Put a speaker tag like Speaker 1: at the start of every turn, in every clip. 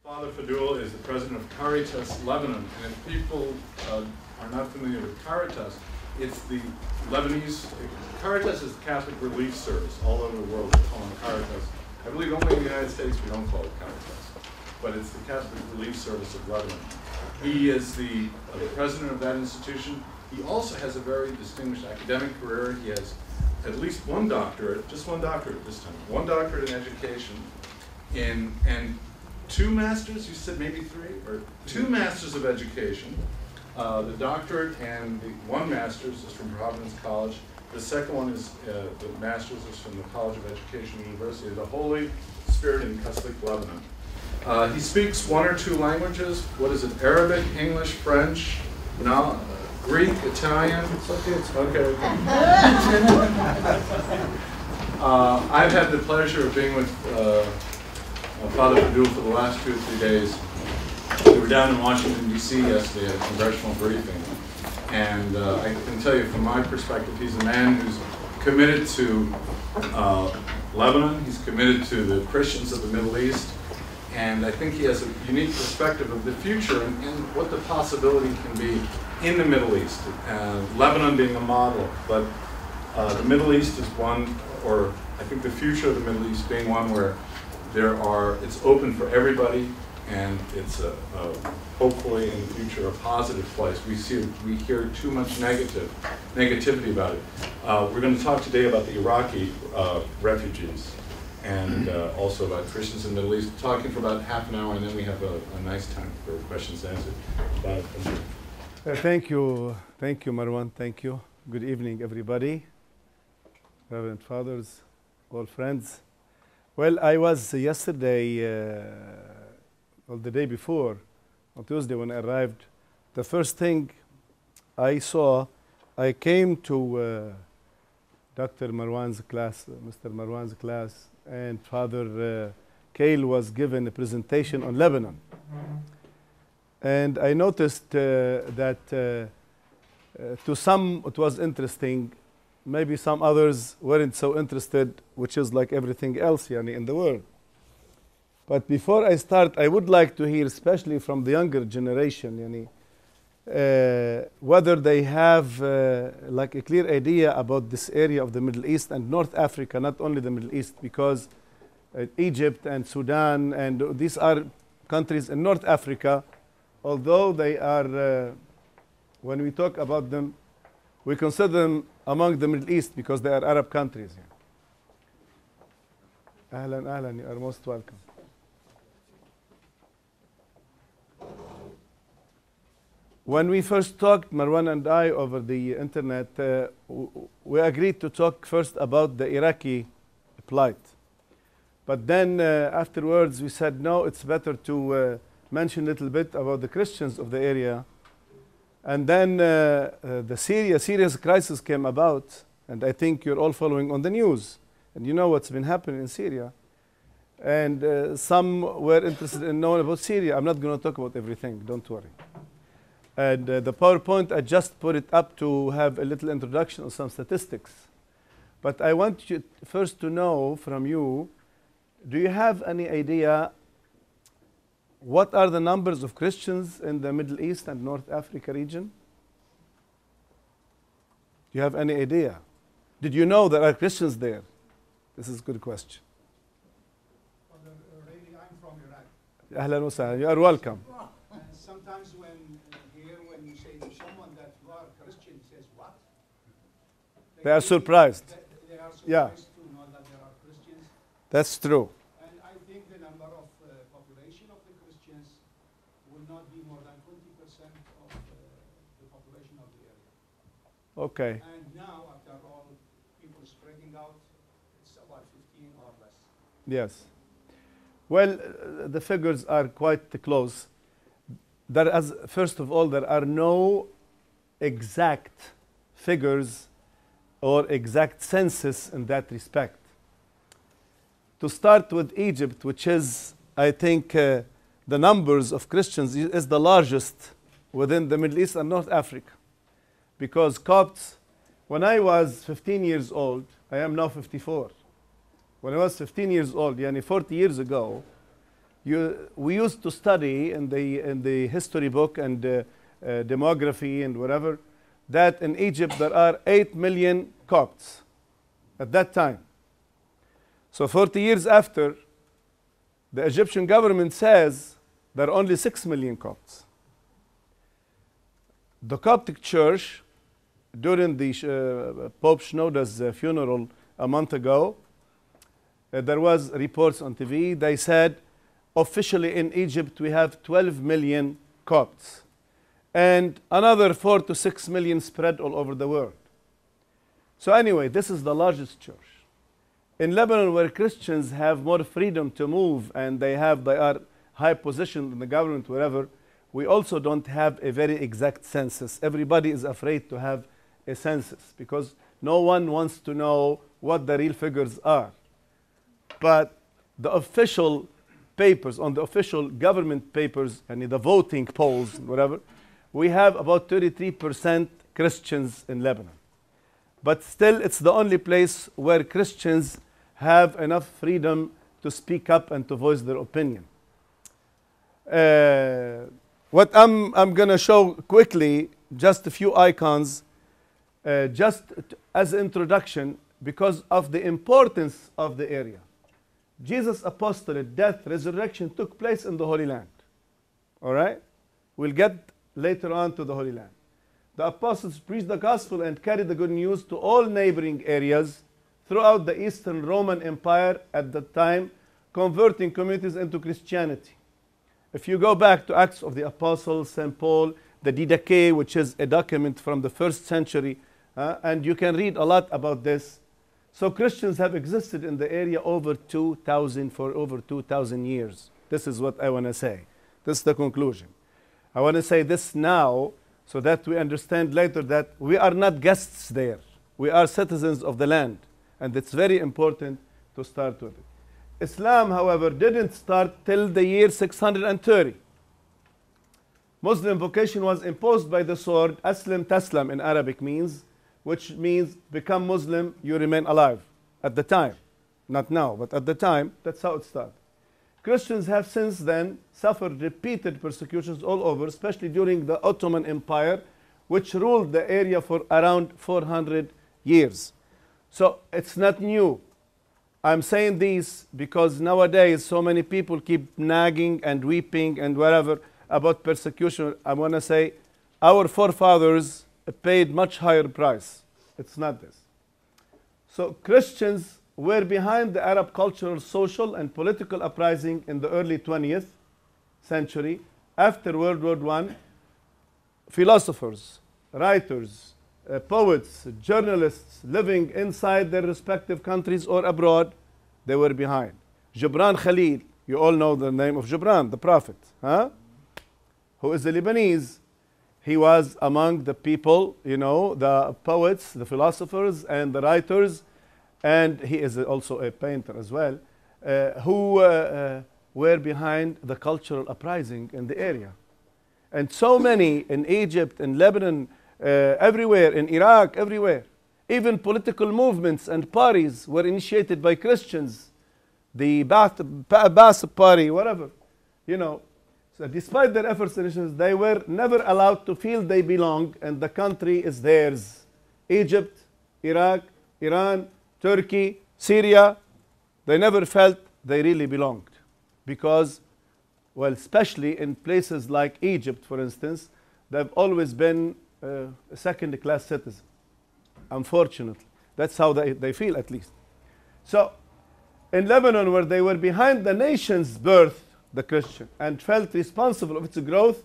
Speaker 1: Father Faddoul is the president of Caritas Lebanon, and if people are not familiar with Caritas, it's the Lebanese. Caritas is the Catholic Relief Service. All over the world we call it Caritas. I believe only in the United States we don't call it Caritas, but it's the Catholic Relief Service of Lebanon. He is the president of that institution. He also has a very distinguished academic career. He has at least one doctorate, just one doctorate this time, one doctorate in education, and two masters, you said maybe three, or two masters of education. The doctorate and the one master's is from Providence College. The second one is, the master's is from the College of Education, University of the Holy Spirit in Kaslik, Lebanon. He speaks one or two languages. What is it? Arabic, English, French, no, Greek, Italian. It's okay. It's okay. I've had the pleasure of being with Father Faddoul for the last 2 or 3 days. We were down in Washington, D.C. yesterday at a congressional briefing. And I can tell you from my perspective, he's a man who's committed to Lebanon. He's committed to the Christians of the Middle East. And I think he has a unique perspective of the future and what the possibility can be in the Middle East. Lebanon being a model, but the Middle East is one, or I think the future of the Middle East being one where it's open for everybody, and it's hopefully in the future a positive place. We hear too much negativity about it. We're going to talk today about the Iraqi refugees, and also about Christians in the Middle East, talking for about half an hour, and then we have a nice time for questions and answers.
Speaker 2: Thank you, Marwan. Thank you. Good evening, everybody. Reverend Fathers, all friends. Well, I was yesterday, or the day before, on Tuesday when I arrived, the first thing I saw, I came to Dr. Marwan's class, Mr. Marwan's class, and Father Kale was given a presentation on Lebanon. And I noticed that to some it was interesting, maybe some others weren't so interested, which is like everything else in the world. But before I start, I would like to hear, especially from the younger generation, whether they have like a clear idea about this area of the Middle East and North Africa, not only the Middle East, because Egypt and Sudan, and these are countries in North Africa, although they are, when we talk about them, we consider them among the Middle East because they are Arab countries. Ahlan, ahlan, you are most welcome. When we first talked, Marwan and I, over the internet, we agreed to talk first about the Iraqi plight. But then afterwards we said, no, it's better to mention a little bit about the Christians of the area. And then the serious crisis came about, and I think you're all following on the news. And you know what's been happening in Syria. And some were interested in knowing about Syria. I'm not going to talk about everything, don't worry. And the PowerPoint, I just put it up to have a little introduction of some statistics. But I want you first to know from you, do you have any idea what are the numbers of Christians in the Middle East and North Africa region? Do you have any idea? Did you know there are Christians there? This is a good question.
Speaker 3: Well, really, I'm from Iraq.
Speaker 2: Ahlan wa sahlan. You are welcome.
Speaker 3: And sometimes when you say to someone that you are Christian, he says, what?
Speaker 2: They are surprised.
Speaker 3: They are surprised
Speaker 2: Yeah.
Speaker 3: to know that there are Christians.
Speaker 2: That's true.
Speaker 3: And I think the number of population of the Christians will not be more than 20% of the population of the area.
Speaker 2: Okay.
Speaker 3: And now, after all, people spreading out, it's about 15 or less.
Speaker 2: Yes. Well, the figures are quite close. First of all, there are no exact figures or exact census in that respect. To start with Egypt, which is, I think, the numbers of Christians is the largest within the Middle East and North Africa. Because Copts, when I was 15 years old, I am now 54. When I was 15 years old, 40 years ago, we used to study in the history book and demography and whatever, that in Egypt there are 8 million Copts at that time. So 40 years after, the Egyptian government says there are only 6 million Copts. The Coptic Church, during the Pope Shenouda's funeral a month ago, there was reports on TV. They said officially in Egypt we have 12 million Copts and another 4 to 6 million spread all over the world. So anyway, this is the largest church. In Lebanon, where Christians have more freedom to move and they are high positioned in the government, wherever, we also don't have a very exact census. Everybody is afraid to have a census because no one wants to know what the real figures are. But the official papers, on the official government papers, and the voting polls, whatever, we have about 33% Christians in Lebanon. But still, it's the only place where Christians have enough freedom to speak up and to voice their opinion. What I'm going to show quickly, just a few icons, just as an introduction, because of the importance of the area. Jesus' apostolate, death, resurrection took place in the Holy Land. All right? We'll get later on to the Holy Land. The apostles preached the gospel and carried the good news to all neighboring areas throughout the Eastern Roman Empire at the time, converting communities into Christianity. If you go back to Acts of the Apostles, St. Paul, the Didache, which is a document from the 1st century, and you can read a lot about this. So Christians have existed in the area for over 2,000 years. This is what I want to say. This is the conclusion. I want to say this now so that we understand later that we are not guests there. We are citizens of the land. And it's very important to start with it. Islam, however, didn't start till the year 630. Muslim vocation was imposed by the sword. Aslam taslam in Arabic means, which means become Muslim, you remain alive. At the time. Not now, but at the time, that's how it started. Christians have since then suffered repeated persecutions all over, especially during the Ottoman Empire, which ruled the area for around 400 years. So it's not new. I'm saying this because nowadays so many people keep nagging and weeping and whatever about persecution. I want to say our forefathers paid much higher price. It's not this. So Christians were behind the Arab cultural, social, and political uprising in the early 20th century. After World War I, philosophers, writers, poets, journalists living inside their respective countries or abroad, they were behind. Gibran Khalil, you all know the name of Gibran, the prophet, who is a Lebanese. He was among the people, you know, the poets, the philosophers, and the writers, and he is also a painter as well, who were behind the cultural uprising in the area. And so many in Egypt, in Lebanon, everywhere, in Iraq, everywhere. Even political movements and parties were initiated by Christians. The Ba'ath party, whatever, you know. So despite their efforts and initiatives, they were never allowed to feel they belong and the country is theirs. Egypt, Iraq, Iran, Turkey, Syria, they never felt they really belonged. Because, well, especially in places like Egypt, for instance, they've always been a second-class citizen. Unfortunately. That's how they feel, at least. So, in Lebanon, where they were behind the nation's birth, the Christian, and felt responsible of its growth,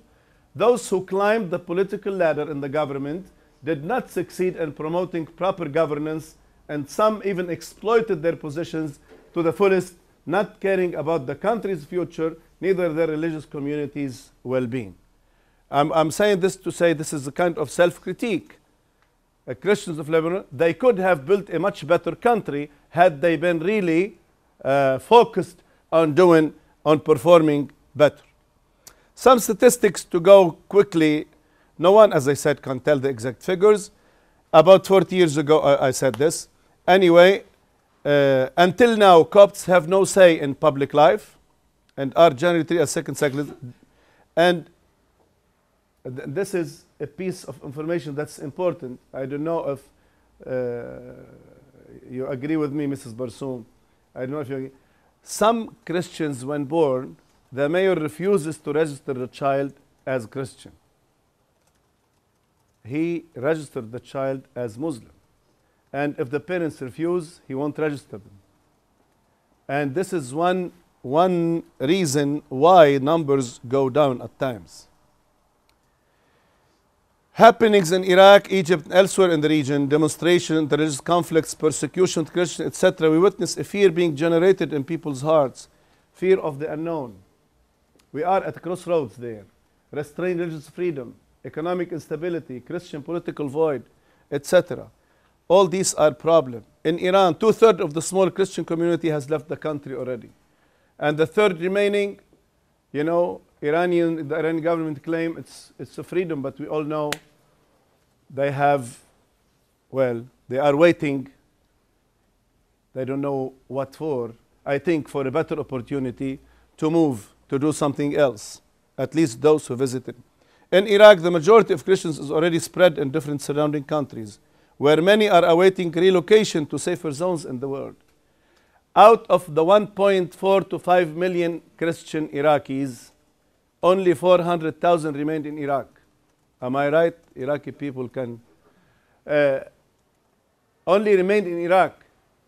Speaker 2: those who climbed the political ladder in the government did not succeed in promoting proper governance, and some even exploited their positions to the fullest, not caring about the country's future, neither their religious community's well-being. I'm saying this to say this is a kind of self-critique. Christians of Lebanon, they could have built a much better country had they been really focused on performing better. Some statistics to go quickly. No one, as I said, can tell the exact figures. About 40 years ago, I said this. Anyway, until now, Copts have no say in public life. and are generally treated as second cyclists. And this is a piece of information that's important. I don't know if you agree with me, Mrs. Barsoom. I don't know if you agree. Some Christians, when born, the mayor refuses to register the child as Christian. He registered the child as Muslim. And if the parents refuse, he won't register them. And this is one reason why numbers go down at times. Happenings in Iraq, Egypt, and elsewhere in the region, demonstrations, religious conflicts, persecution of Christians, etc. We witness a fear being generated in people's hearts, fear of the unknown. We are at a crossroads there. Restrained religious freedom, economic instability, Christian political void, etc. All these are problems. In Iran, 2/3 of the small Christian community has left the country already. And the third remaining, you know, the Iranian government claim it's a freedom, but we all know they have, well, they are waiting. They don't know what for. I think for a better opportunity to move, to do something else, at least those who visited. In Iraq, the majority of Christians is already spread in different surrounding countries, where many are awaiting relocation to safer zones in the world. Out of the 1.4 to 5 million Christian Iraqis, only 400,000 remained in Iraq. Am I right? Iraqi people can only remained in Iraq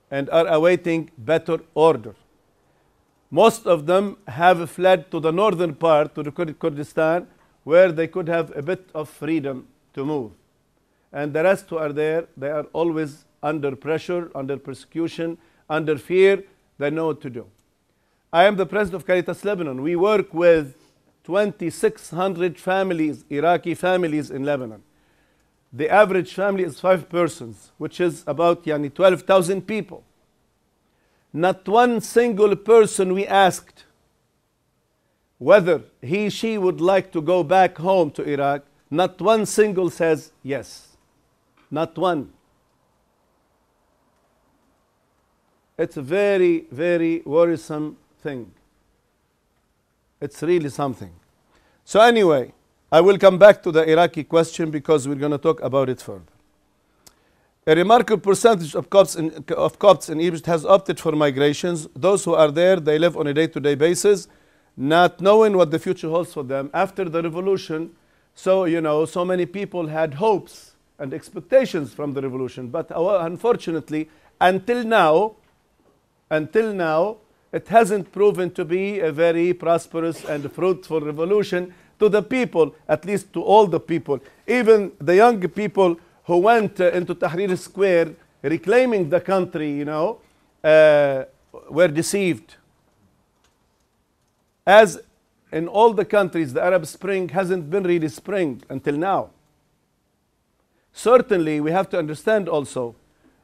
Speaker 2: and are awaiting better order. Most of them have fled to the northern part, to the Kurdistan, where they could have a bit of freedom to move. And the rest who are there, they are always under pressure, under persecution, under fear. They know what to do. I am the president of Caritas Lebanon. We work with 2,600 families, Iraqi families in Lebanon. The average family is 5 persons, which is about 12,000 people. Not one single person we asked whether she would like to go back home to Iraq. Not one single says yes. Not one. It's a very, very worrisome thing. It's really something. So anyway, I will come back to the Iraqi question because we're going to talk about it further. A remarkable percentage of Copts in Egypt has opted for migrations. Those who are there, they live on a day-to-day basis, not knowing what the future holds for them. After the revolution, so many people had hopes and expectations from the revolution. But unfortunately, until now, it hasn't proven to be a very prosperous and fruitful revolution to the people, at least to all the people. Even the young people who went into Tahrir Square reclaiming the country, were deceived. As in all the countries, the Arab Spring hasn't been really spring until now. Certainly, we have to understand also,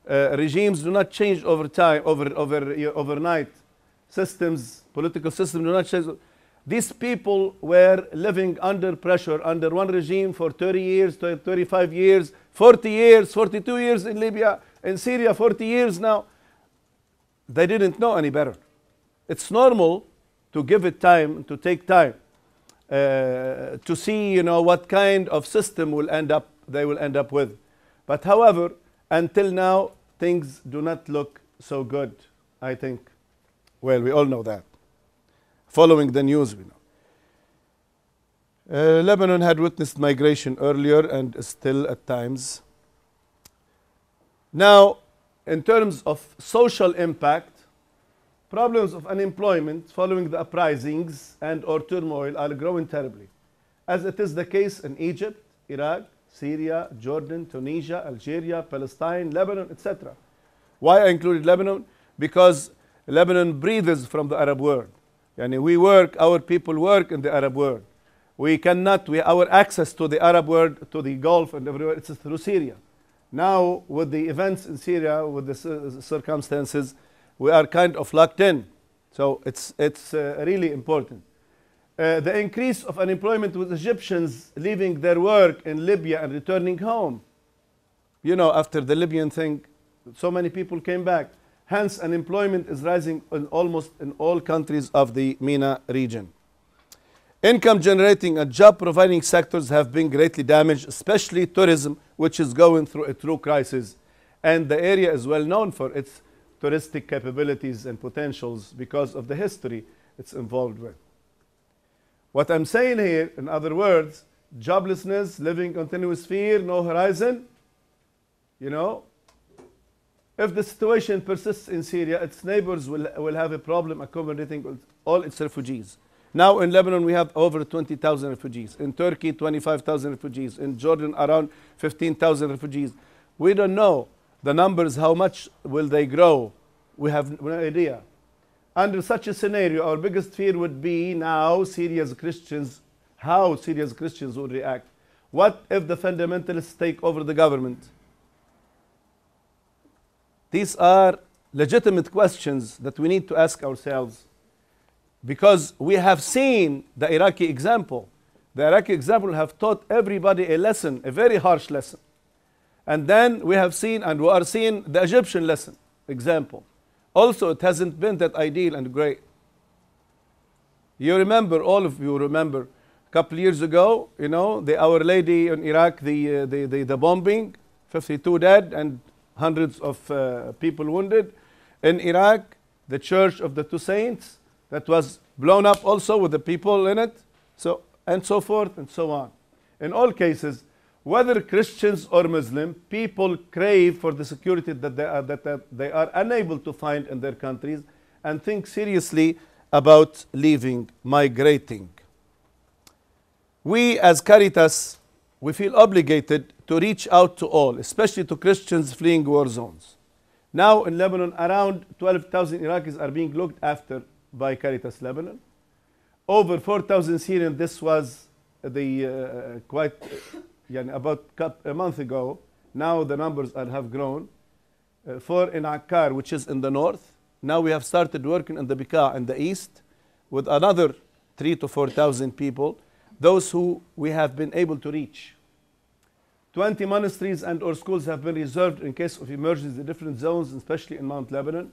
Speaker 2: regimes do not change over time, overnight. Systems, political systems do not change. These people were living under pressure, under one regime for 30 years, 35 years, 40 years, 42 years in Libya, in Syria, 40 years now. They didn't know any better. It's normal to give it time, to take time, to see, what kind of system they will end up with. But however, until now, things do not look so good, I think. Well, we all know that. Following the news, we know. Lebanon had witnessed migration earlier and still at times. Now, in terms of social impact, problems of unemployment following the uprisings and or turmoil are growing terribly, as it is the case in Egypt, Iraq, Syria, Jordan, Tunisia, Algeria, Palestine, Lebanon, etc. Why I included Lebanon? Because Lebanon breathes from the Arab world. Our people work in the Arab world. Our access to the Arab world, to the Gulf and everywhere, it's through Syria. Now, with the events in Syria, with the circumstances, we are kind of locked in. So it's really important. The increase of unemployment with Egyptians leaving their work in Libya and returning home. After the Libyan thing, so many people came back. Hence, unemployment is rising in almost in all countries of the MENA region. Income generating and job providing sectors have been greatly damaged, especially tourism, which is going through a true crisis. And the area is well known for its touristic capabilities and potentials because of the history it's involved with. What I'm saying here, in other words, joblessness, living continuous fear, no horizon, you know, if the situation persists in Syria, its neighbors will have a problem accommodating all its refugees. Now in Lebanon, we have over 20,000 refugees. In Turkey, 25,000 refugees. In Jordan, around 15,000 refugees. We don't know the numbers, how much will they grow. We have no idea. Under such a scenario, our biggest fear would be now Syria's Christians, how Syria's Christians would react. What if the fundamentalists take over the government? These are legitimate questions that we need to ask ourselves, because we have seen the Iraqi example. The Iraqi example have taught everybody a lesson, a very harsh lesson. And then we have seen, and we are seeing the Egyptian lesson example. Also, it hasn't been that ideal and great. You remember, all of you remember, a couple years ago, you know, the Our Lady in Iraq, the bombing, 52 dead and hundreds of people wounded. In Iraq, the Church of the Two Saints, that was blown up also with the people in it, so and so forth and so on. In all cases, whether Christians or Muslim, people crave for the security that they are unable to find in their countries and think seriously about leaving, migrating. We as Caritas, we feel obligated to reach out to all, especially to Christians fleeing war zones. Now in Lebanon, around 12,000 Iraqis are being looked after by Caritas Lebanon. Over 4,000 Syrian, this was the about a month ago. Now the numbers have grown. 4 in Akkar, which is in the north. Now we have started working in the Bkennaya in the east with another 3,000 to 4,000 people, those who we have been able to reach. 20 monasteries and or schools have been reserved in case of emergencies in different zones, especially in Mount Lebanon.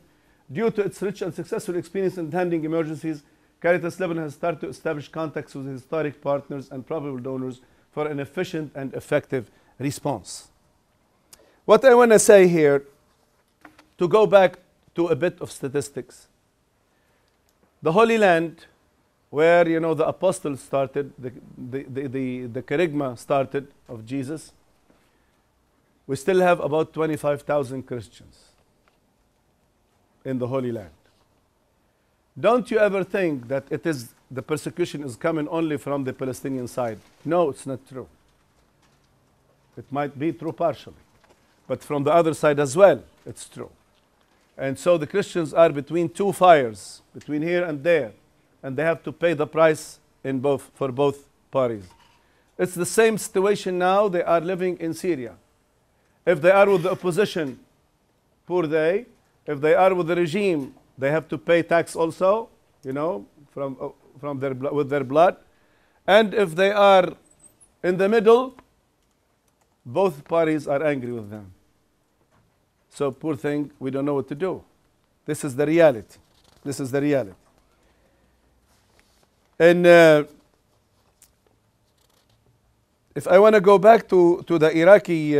Speaker 2: Due to its rich and successful experience in handling emergencies, Caritas Lebanon has started to establish contacts with historic partners and probable donors for an efficient and effective response. What I want to say here, to go back to a bit of statistics. The Holy Land, where the apostles started, the kerygma started of Jesus, we still have about 25,000 Christians in the Holy Land. Don't you ever think that the persecution is coming only from the Palestinian side? No, it's not true. It might be true partially, but from the other side as well, it's true. And so the Christians are between two fires, between here and there, and they have to pay the price for both parties. It's the same situation now they are living in Syria. If they are with the opposition, poor they. If they are with the regime, they have to pay tax also, with their blood. And if they are in the middle, both parties are angry with them. So poor thing, we don't know what to do. This is the reality. This is the reality. And if I want to go back to the Iraqi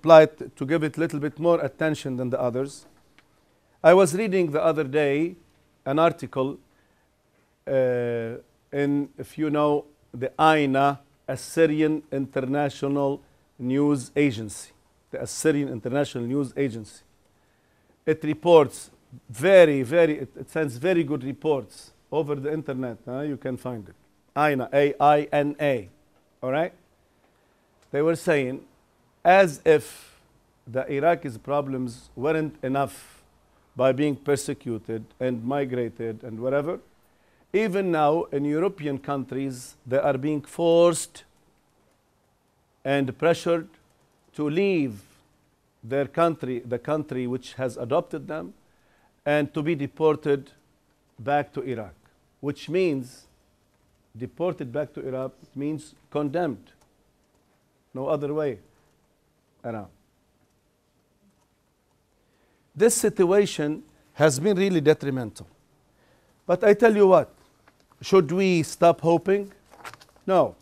Speaker 2: plight, to give it a little bit more attention than the others, I was reading the other day an article if you know, the AINA, Assyrian International News Agency. The Assyrian International News Agency. It reports it sends very good reports over the internet. You can find it. AINA, A-I-N-A. All right? They were saying, as if the Iraqis' problems weren't enough by being persecuted and migrated and whatever, even now in European countries, they are being forced and pressured to leave their country, the country which has adopted them, and to be deported back to Iraq, which means deported back to Iraq means condemned. No other way around. this situation has been really detrimental. But I tell you what, should we stop hoping? No.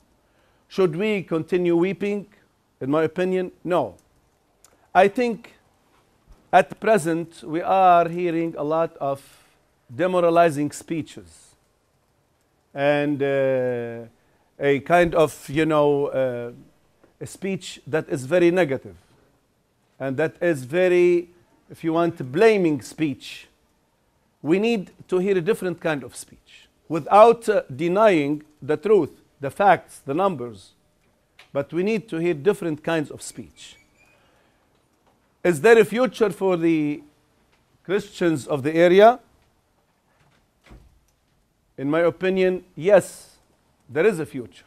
Speaker 2: Should we continue weeping? In my opinion, no. I think at present we are hearing a lot of demoralizing speeches and a kind of, a speech that is very negative and that is very, if you want, blaming speech. We need to hear a different kind of speech without denying the truth, the facts, the numbers. But we need to hear different kinds of speech. Is there a future for the Christians of the area? In my opinion, yes, there is a future.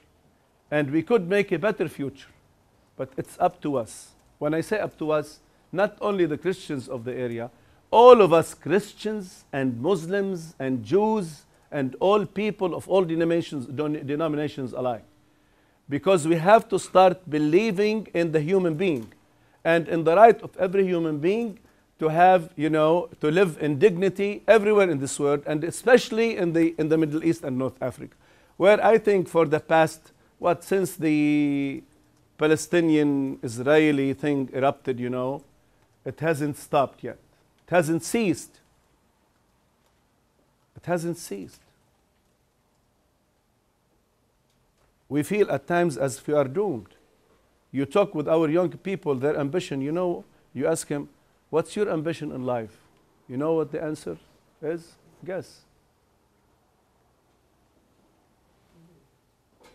Speaker 2: And we could make a better future. But it's up to us. When I say up to us, not only the Christians of the area, all of us Christians and Muslims and Jews and all people of all denominations alike. Because we have to start believing in the human being and in the right of every human being to have, to live in dignity everywhere in this world, and especially in the Middle East and North Africa, where I think for the past, since the Palestinian-Israeli thing erupted, it hasn't stopped yet. It hasn't ceased. It hasn't ceased. We feel at times as if we are doomed. You talk with our young people, their ambition, you ask him, what's your ambition in life? You know what the answer is? Guess.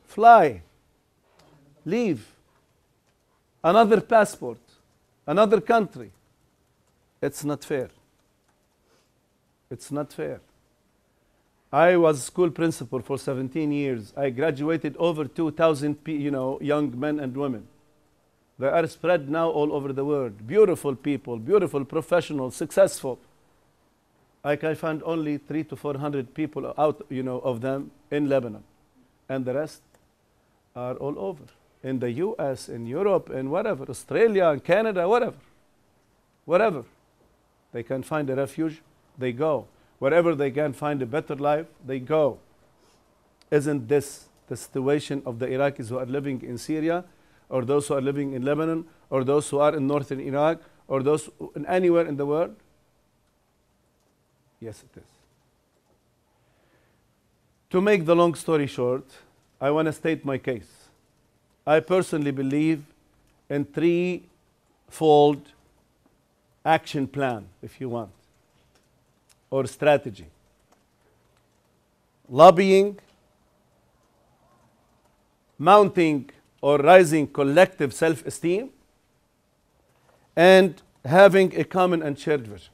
Speaker 2: Fly. Leave. Another passport. Another country. It's not fair. It's not fair. I was school principal for 17 years. I graduated over 2,000 young men and women. They are spread now all over the world. Beautiful people, beautiful professionals, successful. I can find only 300 to 400 people out, of them in Lebanon. And the rest are all over. In the US, in Europe, in whatever, Australia, and Canada, whatever. Wherever they can find a refuge, they go. Wherever they can find a better life, they go. Isn't this the situation of the Iraqis who are living in Syria, or those who are living in Lebanon, or those who are in northern Iraq, or those in anywhere in the world? Yes, it is. To make the long story short, I want to state my case. I personally believe in threefold action plan, if you want, or strategy. Lobbying, mounting or rising collective self-esteem, and having a common and shared vision.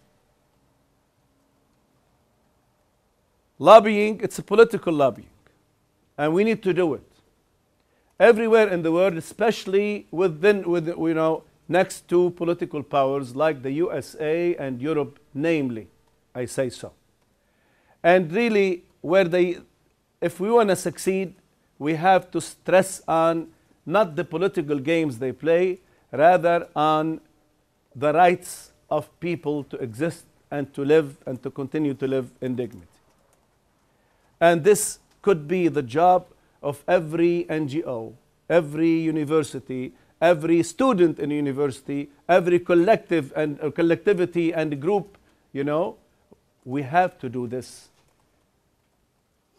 Speaker 2: Lobbying, it's a political lobbying, and we need to do it. Everywhere in the world, especially next to political powers like the USA and Europe, namely, I say so. And really, if we want to succeed, we have to stress on not the political games they play, rather on the rights of people to exist and to live and to continue to live in dignity. And this could be the job of every NGO, every university, every student in a university, every collective and collectivity and group, we have to do this.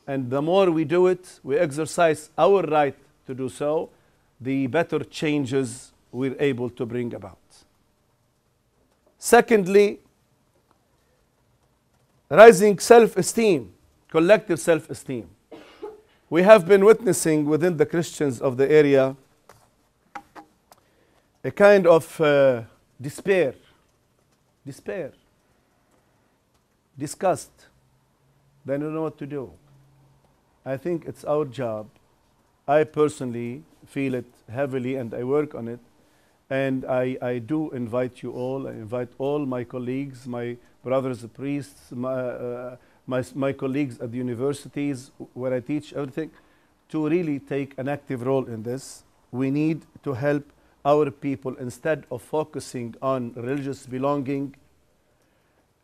Speaker 2: And the more we do it, we exercise our right to do so, the better changes we're able to bring about. Secondly, rising self-esteem, collective self-esteem. We have been witnessing within the Christians of the area a kind of despair, disgust. They don't know what to do. I think it's our job. I personally feel it heavily and I work on it. And I do invite you all, I invite all my colleagues, my brothers, priests, my colleagues at the universities where I teach everything, to really take an active role in this. We need to help our people, instead of focusing on religious belonging,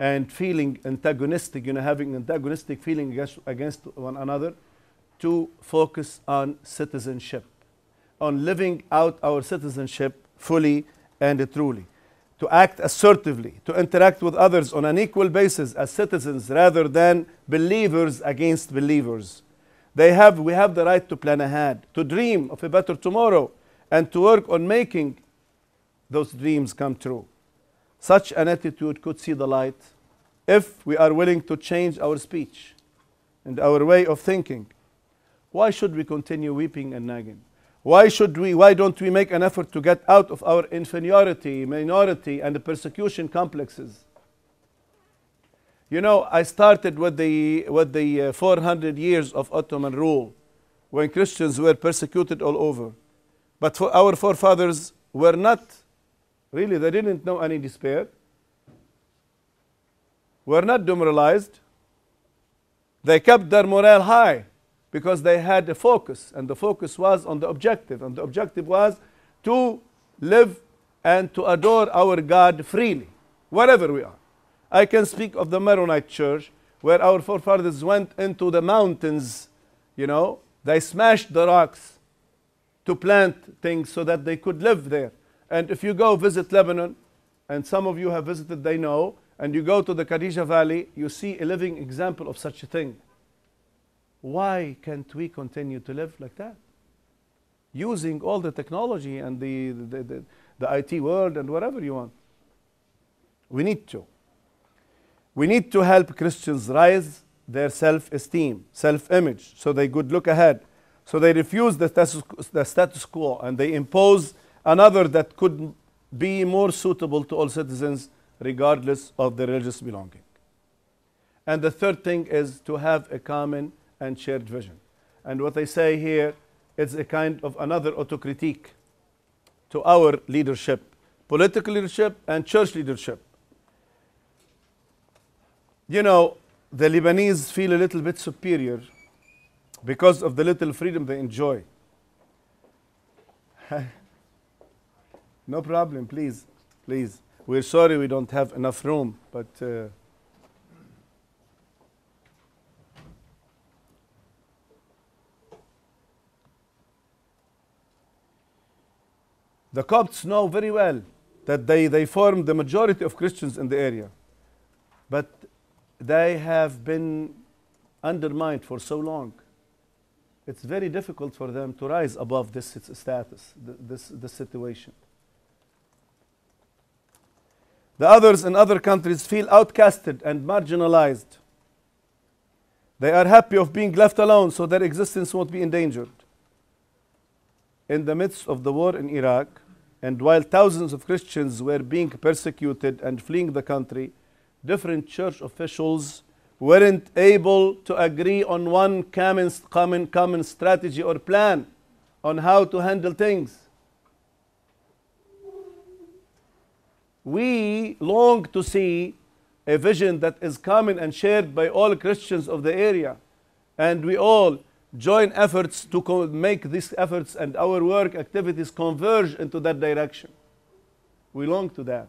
Speaker 2: and feeling antagonistic, having antagonistic feeling against one another, to focus on citizenship, on living out our citizenship fully and truly, to act assertively, to interact with others on an equal basis as citizens rather than believers against believers. We have the right to plan ahead, to dream of a better tomorrow, and to work on making those dreams come true. Such an attitude could see the light if we are willing to change our speech and our way of thinking. Why should we continue weeping and nagging? Why don't we make an effort to get out of our inferiority, minority, and the persecution complexes? I started with the 400 years of Ottoman rule, when Christians were persecuted all over. But for our forefathers were not, really, they didn't know any despair, were not demoralized. They kept their morale high because they had a focus, and the focus was on the objective, and the objective was to live and to adore our God freely, wherever we are. I can speak of the Maronite Church, where our forefathers went into the mountains, they smashed the rocks to plant things so that they could live there. And if you go visit Lebanon, and some of you have visited, they know, and you go to the Khadija Valley, you see a living example of such a thing. Why can't we continue to live like that? Using all the technology and the IT world and whatever you want. We need to. We need to help Christians rise their self-esteem, self-image, so they could look ahead. So they refuse the status quo, and they impose another that could be more suitable to all citizens, regardless of their religious belonging. And the third thing is to have a common and shared vision. And what I say here, it's a kind of another autocritique to our leadership, political leadership and church leadership. The Lebanese feel a little bit superior because of the little freedom they enjoy. No problem, please, please. We're sorry we don't have enough room, but the Copts know very well that they form the majority of Christians in the area, but they have been undermined for so long. It's very difficult for them to rise above this status, this situation. The others in other countries feel outcasted and marginalized. They are happy of being left alone so their existence won't be endangered. In the midst of the war in Iraq, and while thousands of Christians were being persecuted and fleeing the country, different church officials weren't able to agree on one common strategy or plan on how to handle things. We long to see a vision that is common and shared by all Christians of the area, and we all join efforts to make these efforts and our work activities converge into that direction. We long to that.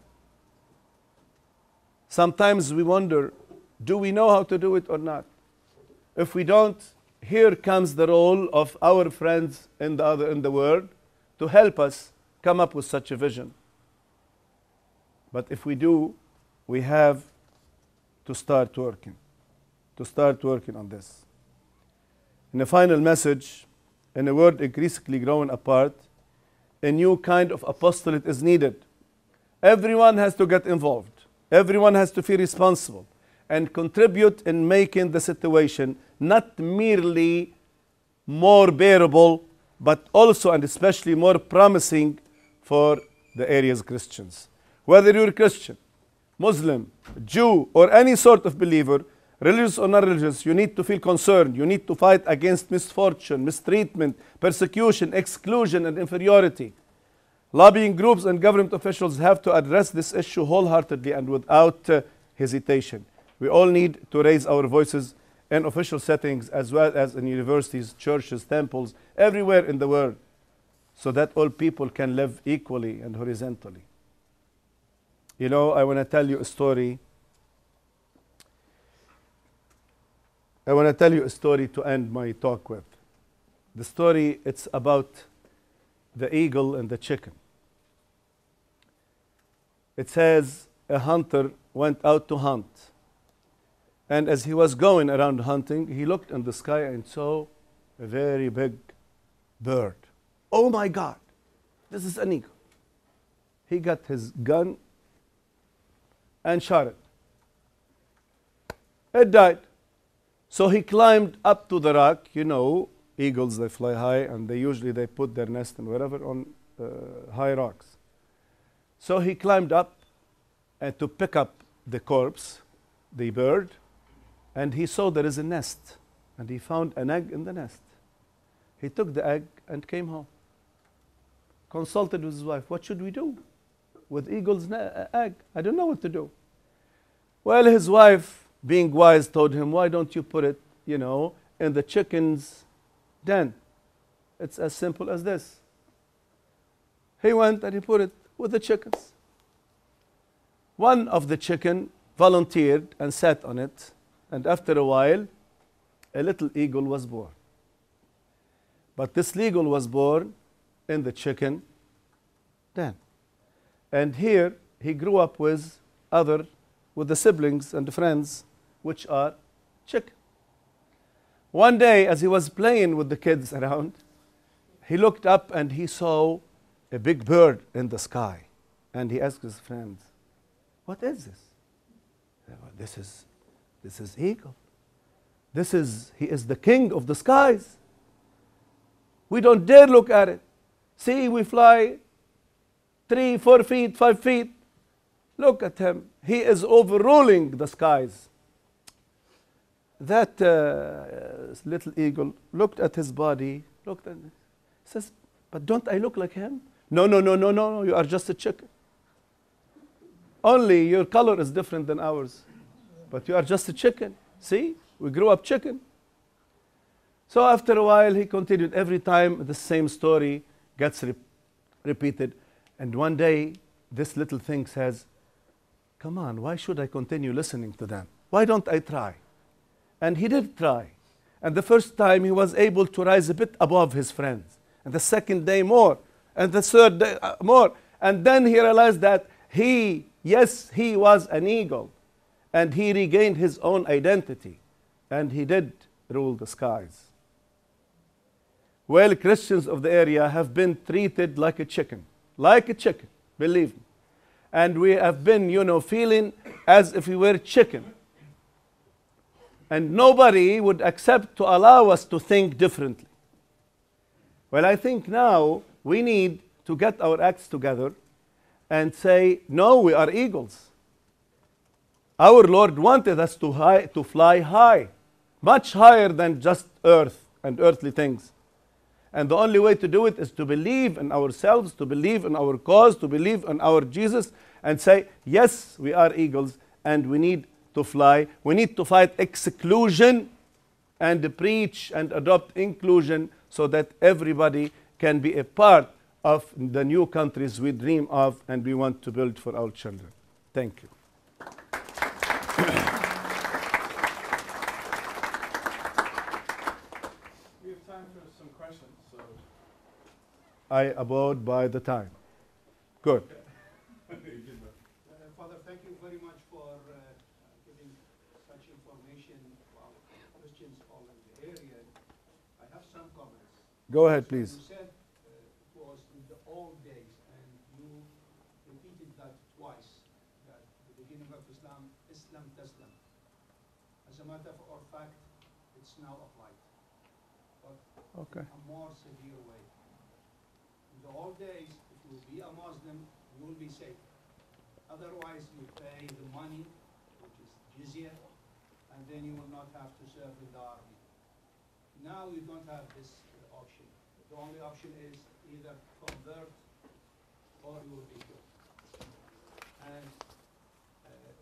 Speaker 2: Sometimes we wonder, do we know how to do it or not? If we don't, here comes the role of our friends in the world to help us come up with such a vision. But if we do, we have to start working on this. In a final message, in a world increasingly growing apart, a new kind of apostolate is needed. Everyone has to get involved. Everyone has to feel responsible and contribute in making the situation not merely more bearable, but also and especially more promising for the area's Christians. Whether you're Christian, Muslim, Jew, or any sort of believer, religious or non-religious, you need to feel concerned. You need to fight against misfortune, mistreatment, persecution, exclusion, and inferiority. Lobbying groups and government officials have to address this issue wholeheartedly and without hesitation. We all need to raise our voices in official settings as well as in universities, churches, temples, everywhere in the world, so that all people can live equally and horizontally. I want to tell you a story I want to tell you a story to end my talk with. The story, it's about the eagle and the chicken. It says a hunter went out to hunt. And as he was going around hunting, he looked in the sky and saw a very big bird. Oh my God, this is an eagle. He got his gun and shot it. It died. So he climbed up to the rock. You know, eagles, they fly high, and they put their nest and wherever on high rocks. So he climbed up to pick up the corpse, the bird, and he saw there is a nest, and he found an egg in the nest. He took the egg and came home. Consulted with his wife, what should we do with eagle's egg? I don't know what to do. Well, his wife, being wise, told him, why don't you put it, in the chicken's den? It's as simple as this. He went and he put it with the chickens. One of the chicken volunteered and sat on it, and after a while, a little eagle was born. But this eagle was born in the chicken den. And here, he grew up with the siblings and the friends, which are chicken. One day, as he was playing with the kids around, he looked up and he saw a big bird in the sky. And he asked his friends, what is this? They said, this is eagle. He is the king of the skies. We don't dare look at it. See, we fly 3, 4 feet, 5 feet. Look at him. He is overruling the skies. That little eagle looked at his body, looked at it, says, but don't I look like him? No, you are just a chicken. Only your color is different than ours. But you are just a chicken. See, we grew up chicken. So after a while, he continued. Every time the same story gets repeated. And one day, this little thing says, come on, why should I continue listening to them? Why don't I try? And he did try. And the first time, he was able to rise a bit above his friends. And the second day, more. And the third day, more. And then he realized that he was an eagle. And he regained his own identity. And he did rule the skies. Well, Christians of the area have been treated like a chicken. Like a chicken, believe me. And we have been, feeling as if we were chicken. And nobody would accept to allow us to think differently. Well, I think now we need to get our acts together and say, no, we are eagles. Our Lord wanted us to fly high, much higher than just earth and earthly things. And the only way to do it is to believe in ourselves, to believe in our cause, to believe in our Jesus, and say, yes, we are eagles, and we need to fly. We need to fight exclusion and preach and adopt inclusion so that everybody can be a part of the new countries we dream of and we want to build for our children. Thank you.
Speaker 1: We have time for some questions. So.
Speaker 2: I abode by the time. Good.
Speaker 3: Father, thank you very much for giving such information about Christians all in the area. I have some comments.
Speaker 2: Go ahead, please.
Speaker 3: You said it was in the old days, and you repeated that twice, that the beginning of Islam, Taslam. As a matter of fact, it's now applied, but in a more severe way. In the old days, if you be a Muslim, you will be safe. Otherwise, you pay the money, which is jizya, and then you will not have to serve in the army. Now you don't have this option. The only option is either convert or you will be killed. And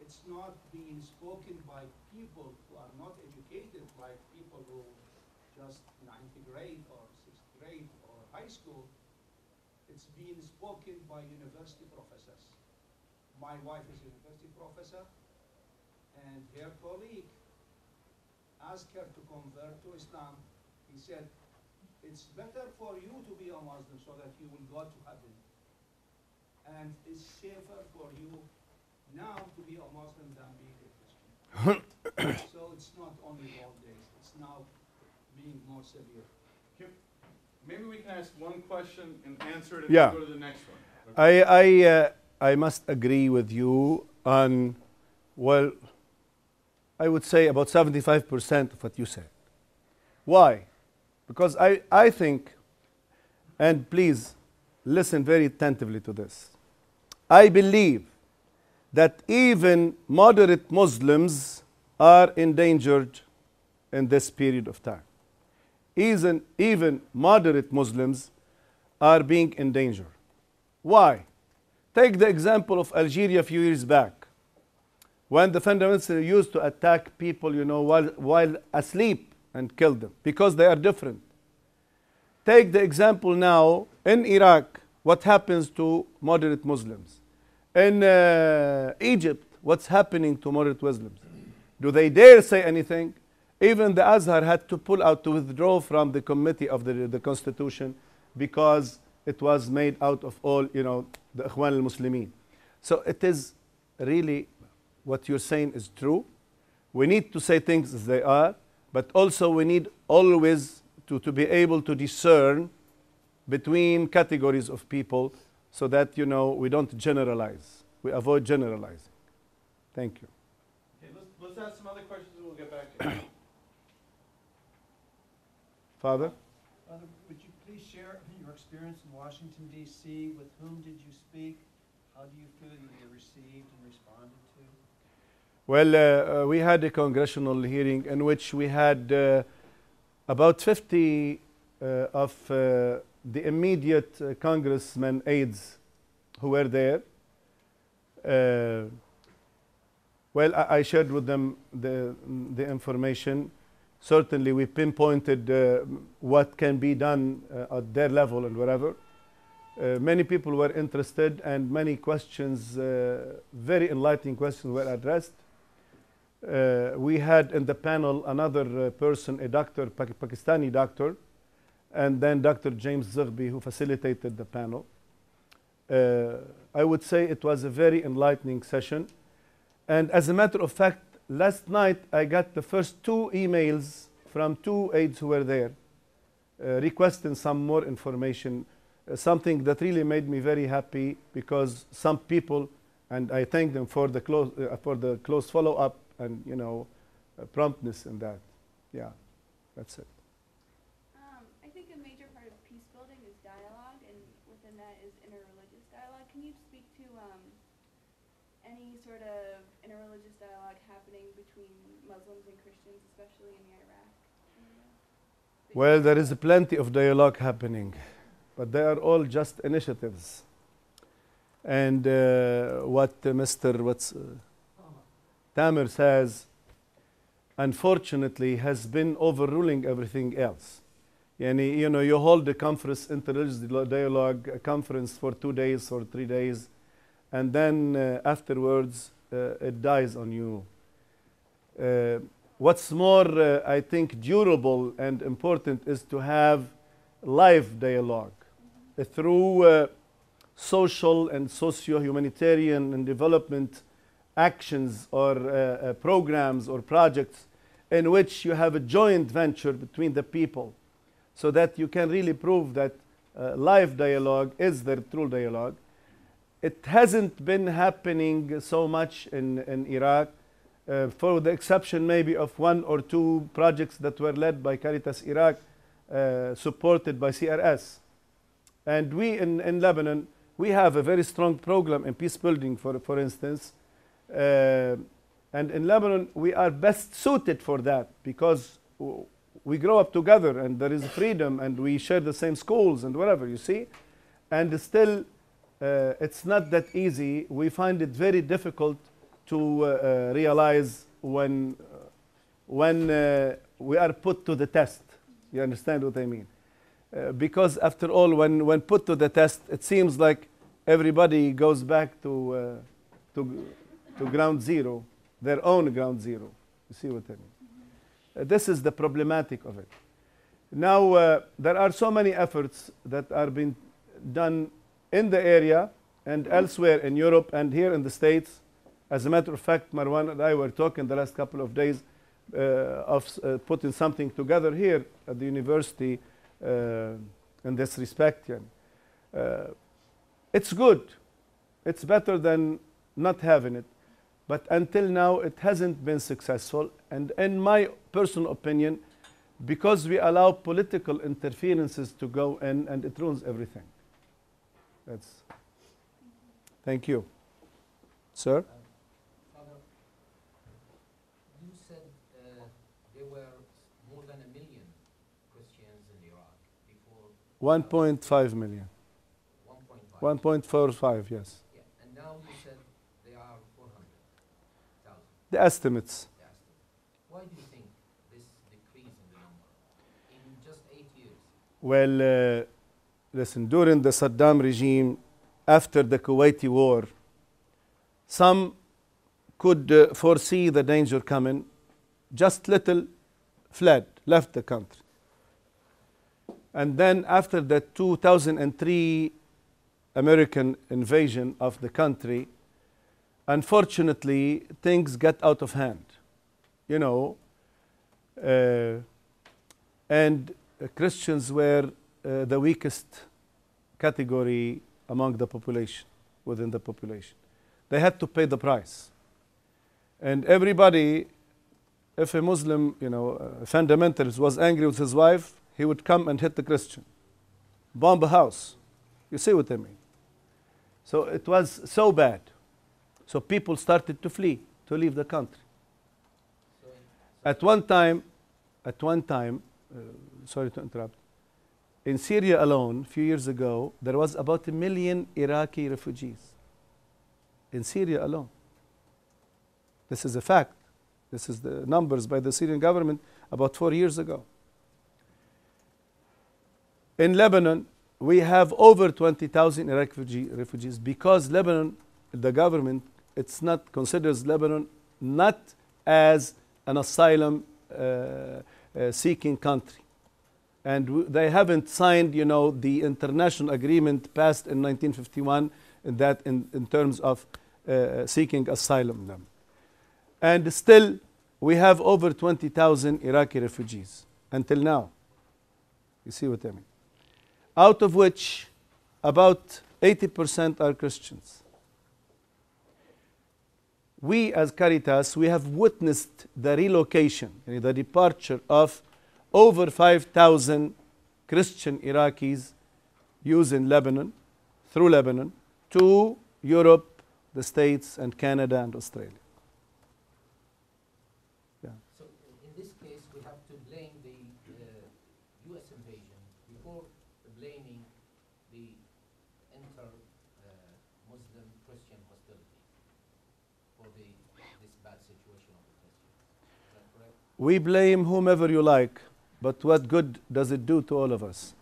Speaker 3: it's not being spoken by people who are not educated, like people who just 9th grade or 6th grade or high school. It's being spoken by university professors. My wife is a university professor, and her colleague asked her to convert to Islam, he said, it's better for you to be a Muslim so that you will go to heaven. And it's safer for you now to be a Muslim than being a Christian. So it's not only old days, it's now being more severe.
Speaker 1: Maybe we can ask one question and answer it and
Speaker 2: Yeah.
Speaker 1: go to the next one. Okay.
Speaker 2: I must agree with you on, well, I would say about 75% of what you said. Why? Because I think, and please listen very attentively to this, I believe that even moderate Muslims are endangered in this period of time. Even moderate Muslims are being endangered. Why? Take the example of Algeria a few years back, when the fundamentalists used to attack people, while asleep and kill them because they are different. Take the example now in Iraq, what happens to moderate Muslims. In Egypt, what's happening to moderate Muslims? Do they dare say anything? Even the Azhar had to pull out, to withdraw from the committee of the constitution because it was made out of all, the Ikhwan al-Muslimin. So it is really, what you're saying is true. We need to say things as they are, but also we need always to be able to discern between categories of people so that, we don't generalize. We avoid generalizing. Thank you.
Speaker 1: Okay, let's ask some other questions and we'll get back to you.
Speaker 2: Father?
Speaker 4: Father, would you please share your experience in Washington, D.C.? With whom did you speak? How do you feel you were received and responded to?
Speaker 2: Well, we had a congressional hearing in which we had about 50 of the immediate congressmen aides who were there. Well, I shared with them the information. Certainly, we pinpointed what can be done at their level and wherever. Many people were interested, and many questions, very enlightening questions, were addressed. We had in the panel another person, a doctor, Pakistani doctor, and then Dr. James Zaghbi, who facilitated the panel. I would say it was a very enlightening session. And as a matter of fact, last night I got the first 2 emails from 2 aides who were there requesting some more information, something that really made me very happy because some people, and I thank them for the close follow-up and promptness in that. Yeah, that's it.
Speaker 5: I think a major part of peace building is dialogue, and within that is interreligious dialogue. Can you speak to any sort of interreligious dialogue happening between Muslims and Christians, especially in the Iraq area?
Speaker 2: Well, there is plenty of dialogue happening, but they are all just initiatives. And what Mr. Tamer says, unfortunately, has been overruling everything else. You hold a conference, interreligious dialogue, a conference for 2 days or 3 days, and then afterwards it dies on you. What's more, I think, durable and important is to have live dialogue through social and socio-humanitarian and development actions or programs or projects in which you have a joint venture between the people so that you can really prove that live dialogue is the true dialogue. It hasn't been happening so much in Iraq, for the exception maybe of 1 or 2 projects that were led by Caritas Iraq, supported by CRS. And we in Lebanon, we have a very strong program in peace building, for instance. And in Lebanon, we are best suited for that because we grow up together and there is freedom and we share the same schools and whatever, you see. And still, it's not that easy. We find it very difficult to realize when we are put to the test. You understand what I mean? Because after all, when put to the test, it seems like everybody goes back to ground zero, their own ground zero. You see what I mean? This is the problematic of it. Now, there are so many efforts that are being done in the area and elsewhere in Europe and here in the States. As a matter of fact, Marwan and I were talking the last couple of days of putting something together here at the university in this respect. It's good. It's better than not having it. But until now, it hasn't been successful. And in my personal opinion, because we allow political interferences to go in, and it ruins everything. Thank you. Sir?
Speaker 6: Father, you said there were more than 1 million Christians in Iraq before...
Speaker 2: 1.5 million.
Speaker 6: 1.5.
Speaker 2: 1.45, yes.
Speaker 6: Yeah. And now you said there are 400,000.
Speaker 2: The estimates.
Speaker 6: Why do you think this decrease in the number in just 8 years?
Speaker 2: Well, listen, during the Saddam regime, after the Kuwaiti war, some could foresee the danger coming, just little fled, left the country. And then after the 2003 American invasion of the country, unfortunately, things got out of hand, you know, and Christians were the weakest category among the population, within the population. They had to pay the price. And everybody, if a Muslim, you know, a fundamentalist was angry with his wife, he would come and hit the Christian, bomb a house. You see what I mean? So it was so bad. So people started to flee, to leave the country. At one time, sorry to interrupt, in Syria alone, a few years ago, there was about 1 million Iraqi refugees. In Syria alone. This is a fact. This is the numbers by the Syrian government about 4 years ago. In Lebanon, we have over 20,000 Iraqi refugees because Lebanon, the government, it's not considers Lebanon not as an asylum seeking country. And they haven't signed, you know, the international agreement passed in 1951 in terms of seeking asylum. And still, we have over 20,000 Iraqi refugees until now. You see what I mean? Out of which about 80% are Christians. We as Caritas, we have witnessed the relocation, the departure of over 5,000 Christian Iraqis using Lebanon, through Lebanon, to Europe, the States, and Canada, and Australia. Yeah.
Speaker 6: So in this case, we have to blame the U.S. invasion before blaming the inter-Muslim Christian hostility for this bad situation of the Christians. Is that correct?
Speaker 2: We blame whomever you like, but what good does it do to all of us?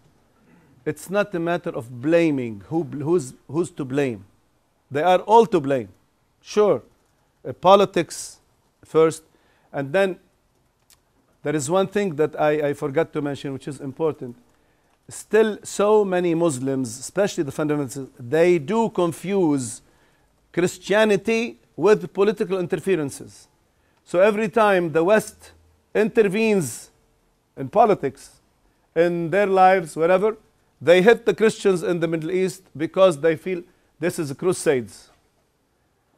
Speaker 2: It's not a matter of blaming who's to blame. They are all to blame. Sure, politics first, and then there is one thing that I forgot to mention, which is important. Still, so many Muslims, especially the fundamentalists, they do confuse Christianity with political interferences. So every time the West intervenes in politics, in their lives, wherever, they hit the Christians in the Middle East because they feel this is crusades.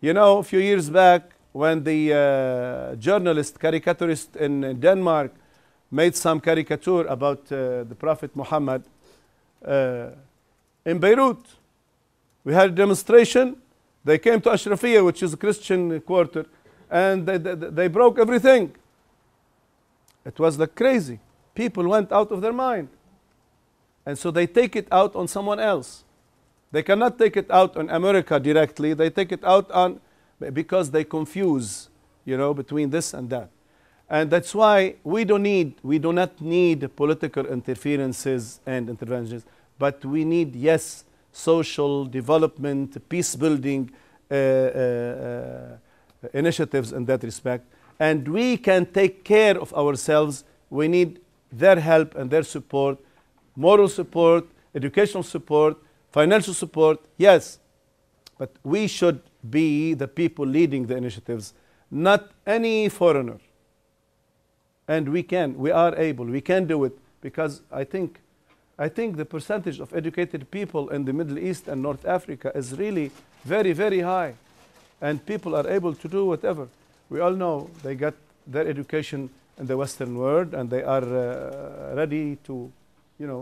Speaker 2: You know, a few years back, when the journalist, caricaturist in Denmark made some caricature about the Prophet Muhammad in Beirut, we had a demonstration. They came to Ashrafiyah, which is a Christian quarter, and they broke everything. It was like crazy. People went out of their mind. And so they take it out on someone else. They cannot take it out on America directly. They take it out on, because they confuse, you know, between this and that. And that's why we do not need political interferences and interventions, but we need, yes, social development, peace building initiatives in that respect. and we can take care of ourselves. We need their help and their support, moral support, educational support, financial support, yes. But we should be the people leading the initiatives, not any foreigner. And we are able, we can do it, because I think the percentage of educated people in the Middle East and North Africa is really very, very high. And people are able to do whatever. We all know they got their education in the Western world, and they are ready to,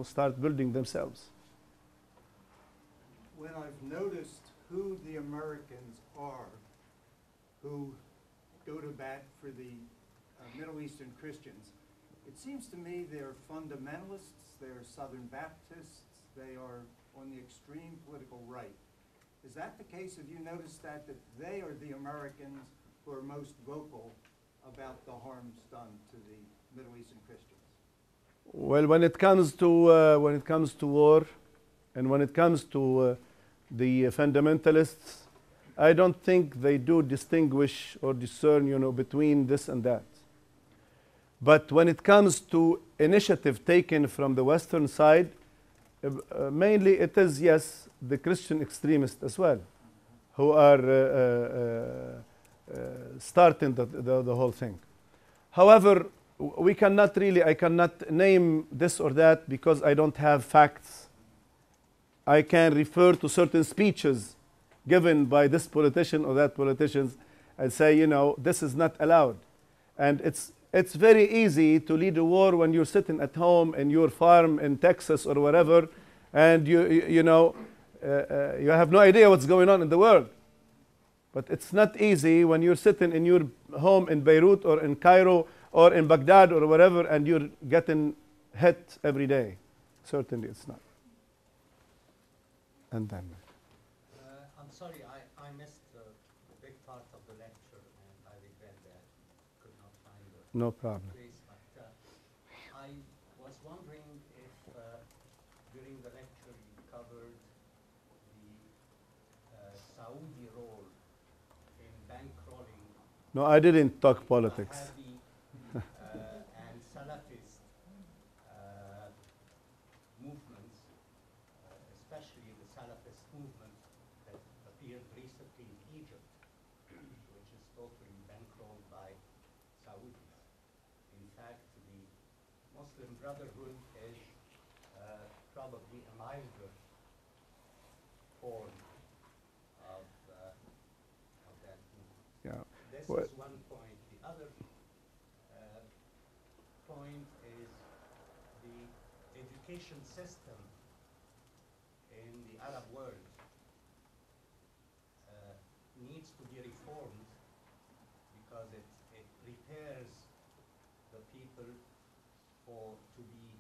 Speaker 2: start building themselves.
Speaker 7: When I've noticed who the Americans are who go to bat for the Middle Eastern Christians, it seems to me they're fundamentalists, they're Southern Baptists, they are on the extreme political right. Is that the case? Have you noticed that they are the Americans who are most vocal about the harms done to the Middle Eastern Christians?
Speaker 2: Well, when it comes to war, and when it comes to the fundamentalists, I don't think they do distinguish or discern, between this and that. But when it comes to initiative taken from the Western side, mainly it is, yes, the Christian extremists as well, who are starting the whole thing. However, I cannot name this or that because I don't have facts. I can refer to certain speeches given by this politician or that politician and say, this is not allowed. And it's very easy to lead a war when you're sitting at home in your farm in Texas or wherever, and you have no idea what's going on in the world. But it's not easy when you're sitting in your home in Beirut or in Cairo or in Baghdad or wherever, and you're getting hit every day. Certainly it's not. And then
Speaker 6: I'm sorry, I missed a big part of the lecture, and I regret that. Could not find it.
Speaker 2: No problem.
Speaker 6: Please, but I was wondering if during the lecture you covered the Saudi role in bankrolling.
Speaker 2: No, I didn't talk politics.
Speaker 6: And Salafist movements, especially the Salafist movement that appeared recently in Egypt, which is totally bankrolled by Saudis. In fact, the Muslim Brotherhood is probably a milder form of that movement.
Speaker 2: Yeah.
Speaker 6: This
Speaker 2: Well,
Speaker 6: is one point. The other point is the education system in the Arab world needs to be reformed because it prepares the people to be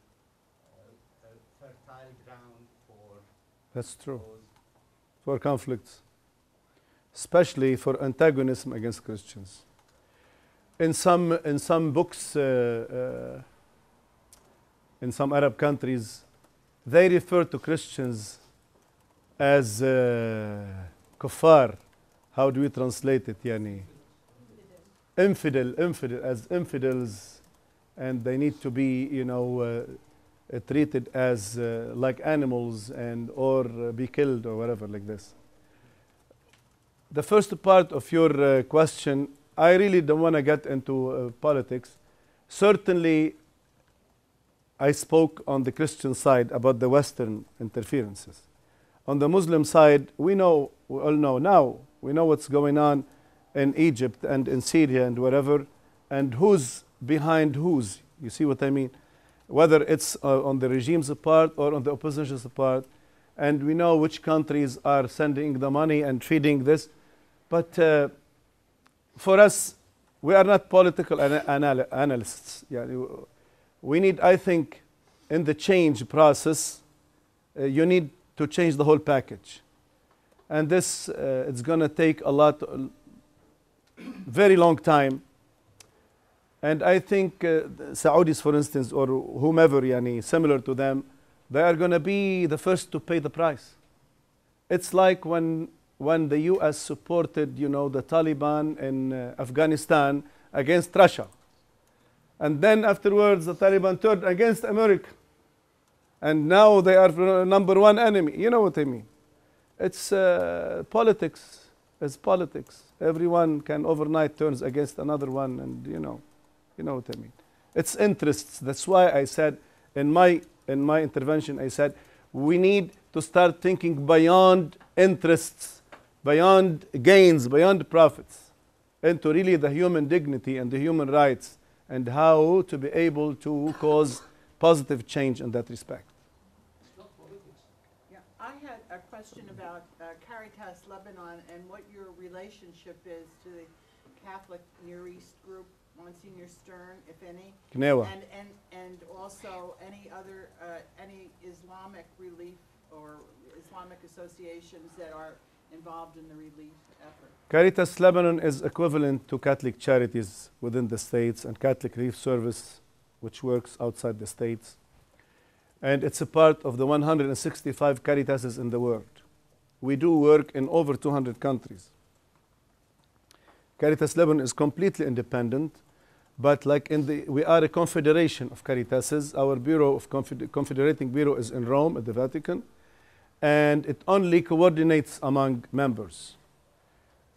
Speaker 6: a fertile ground for
Speaker 2: That's true.
Speaker 6: those.
Speaker 2: For conflicts, especially for antagonism against Christians. In some books, in some Arab countries, they refer to Christians as kuffar. How do we translate it? Yani, infidel, as infidels, and they need to be, treated as like animals or be killed or whatever like this. The first part of your question, I really don't want to get into politics. Certainly, I spoke on the Christian side about the Western interferences. On the Muslim side, we all know now, we know what's going on in Egypt and in Syria and wherever, and who's behind whose. You see what I mean? Whether it's on the regime's part or on the opposition's part, and we know which countries are sending the money and feeding this. But for us, we are not political analysts. Yeah, we need, I think, in the change process, you need to change the whole package. And this, it's going to take very long time. And I think Saudis, for instance, or whomever, similar to them, they are going to be the first to pay the price. It's like when the U.S. supported, the Taliban in Afghanistan against Russia. And then afterwards, the Taliban turned against America. And now they are number one enemy. You know what I mean? It's politics. It's politics. Everyone can overnight turns against another one, and you know what I mean. It's interests. That's why I said in my intervention, I said we need to start thinking beyond interests, beyond gains, beyond profits, into really the human dignity and the human rights, and how to be able to cause positive change in that respect.
Speaker 8: Yeah, I had a question about Caritas Lebanon and what your relationship is to the Catholic Near East group, Monsignor Stern, if any,
Speaker 2: Bkennaya.
Speaker 8: and also any other any Islamic relief or Islamic associations that are involved in the relief effort.
Speaker 2: Caritas Lebanon is equivalent to Catholic Charities within the states and Catholic Relief Service, which works outside the states. And it's a part of the 165 Caritases in the world. We do work in over 200 countries. Caritas Lebanon is completely independent, but like we are a confederation of Caritases. Our bureau of confederating bureau is in Rome at the Vatican, and it only coordinates among members.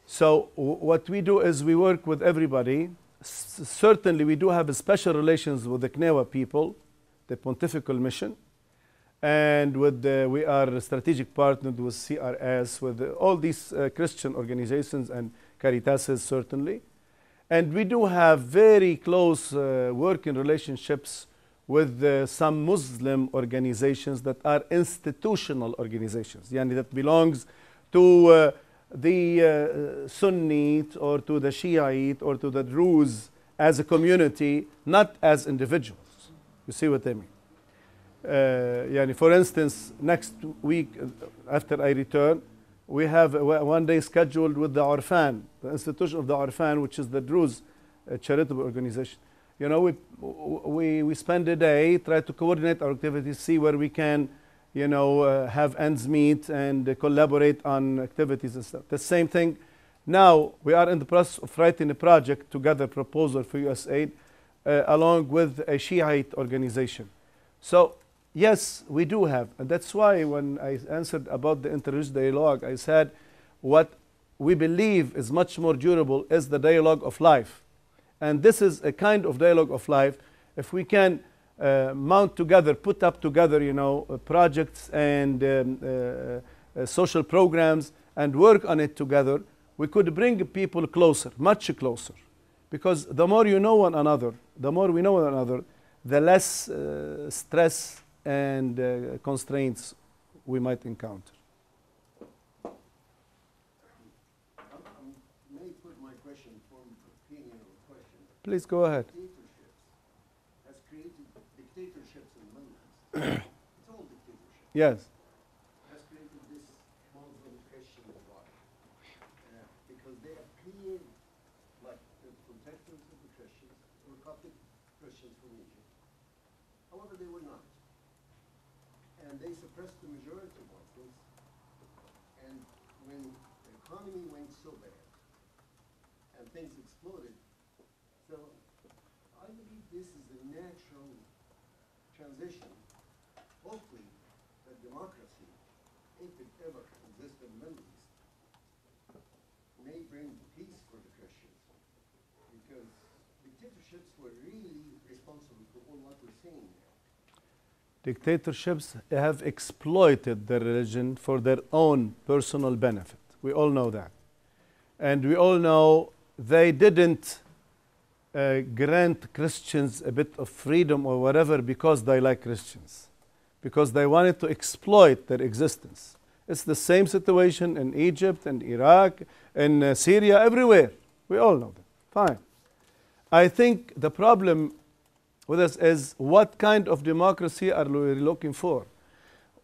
Speaker 2: So what we do is we work with everybody. Certainly we do have special relations with the Bkennaya people, the Pontifical Mission, and with we are strategic partnered with CRS, with all these Christian organizations and Caritases certainly. And we do have very close working relationships with some Muslim organizations that are institutional organizations, yani that belongs to the Sunnite or to the Shiite or to the Druze as a community, not as individuals. You see what I mean? Yani for instance, next week after I return, we have one day scheduled with the Orphan, the institution of the Orphan, which is the Druze charitable organization. You know, we spend a day, try to coordinate our activities, see where we can, you know, have ends meet and collaborate on activities and stuff. The same thing. Now we are in the process of writing a project to gather proposal for USAID along with a Shiite organization. So yes, we do have, and that's why when I answered about the interreligious dialogue, I said what we believe is much more durable is the dialogue of life. And this is a kind of dialogue of life. If we can mount together, put up together, you know, projects and social programs and work on it together, we could bring people closer, much closer. Because the more you know one another, the more we know one another, the less stress and constraints we might encounter.
Speaker 9: May put my question from opinion or question.
Speaker 2: Please go ahead.
Speaker 9: Dictatorships has created dictatorships in the Middle East. It's all dictatorships.
Speaker 2: Yes.
Speaker 9: Has created this Muslim Christian divide because they appear like the protectors of the Christians, or Coptic Christians from Egypt. However, they were not. And they suppressed the majority of Muslims. And when the economy went so bad and things exploded, so I believe this is a natural transition. Hopefully, that democracy, if it ever exists in the Middle East, may bring peace for the Christians. Because dictatorships were really responsible for all what we're seeing now.
Speaker 2: Dictatorships have exploited the religion for their own personal benefit. We all know that. And we all know they didn't grant Christians a bit of freedom or whatever because they like Christians, because they wanted to exploit their existence. It's the same situation in Egypt and Iraq and Syria, everywhere. We all know that. Fine. I think the problem with us is what kind of democracy are we looking for?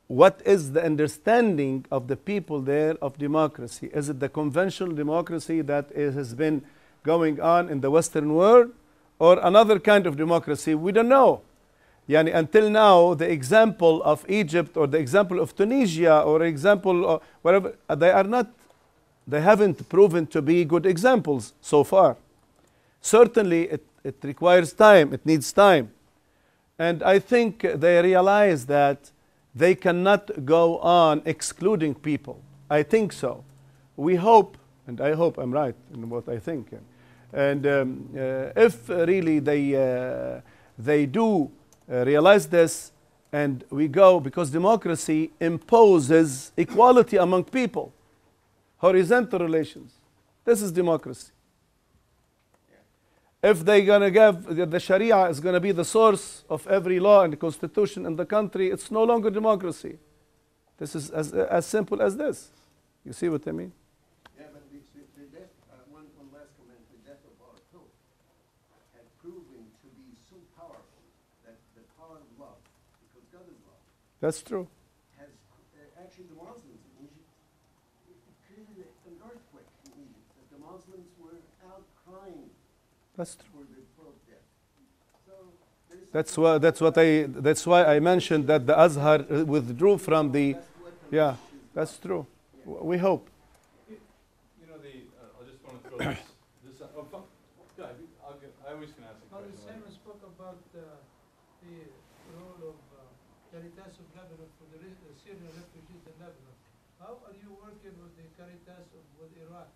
Speaker 2: What is the understanding of the people there of democracy? Is it the conventional democracy that has been going on in the Western world, or another kind of democracy? We don't know. Yani until now, the example of Egypt or the example of Tunisia or example of whatever, they haven't proven to be good examples so far. Certainly, it requires time. It needs time. And I think they realize that they cannot go on excluding people. I think so. We hope, and I hope I'm right in what I think. And if really they do realize this, and we go, because democracy imposes equality among people, horizontal relations. This is democracy. If they're going to give, the Sharia is going to be the source of every law and constitution in the country, it's no longer democracy. This is as simple as this. You see what I mean?
Speaker 9: Yeah, but the death, one last comment, the death of our Pope had proven to be so powerful that the power of love, because God is love,
Speaker 2: That's true.
Speaker 9: has actually the Muslims in Egypt, it created an earthquake in Egypt, that the Muslims were out crying
Speaker 2: That's true.
Speaker 9: for the Pope death. So
Speaker 2: That's why I mentioned that the Azhar withdrew from the. Yeah, that's true. We hope.
Speaker 1: You know, I just want to throw this I always can ask a
Speaker 3: Father
Speaker 1: question.
Speaker 3: Simon spoke about the role of Caritas of Lebanon for the Syrian refugees in Lebanon. How are you working with the Caritas with Iraq?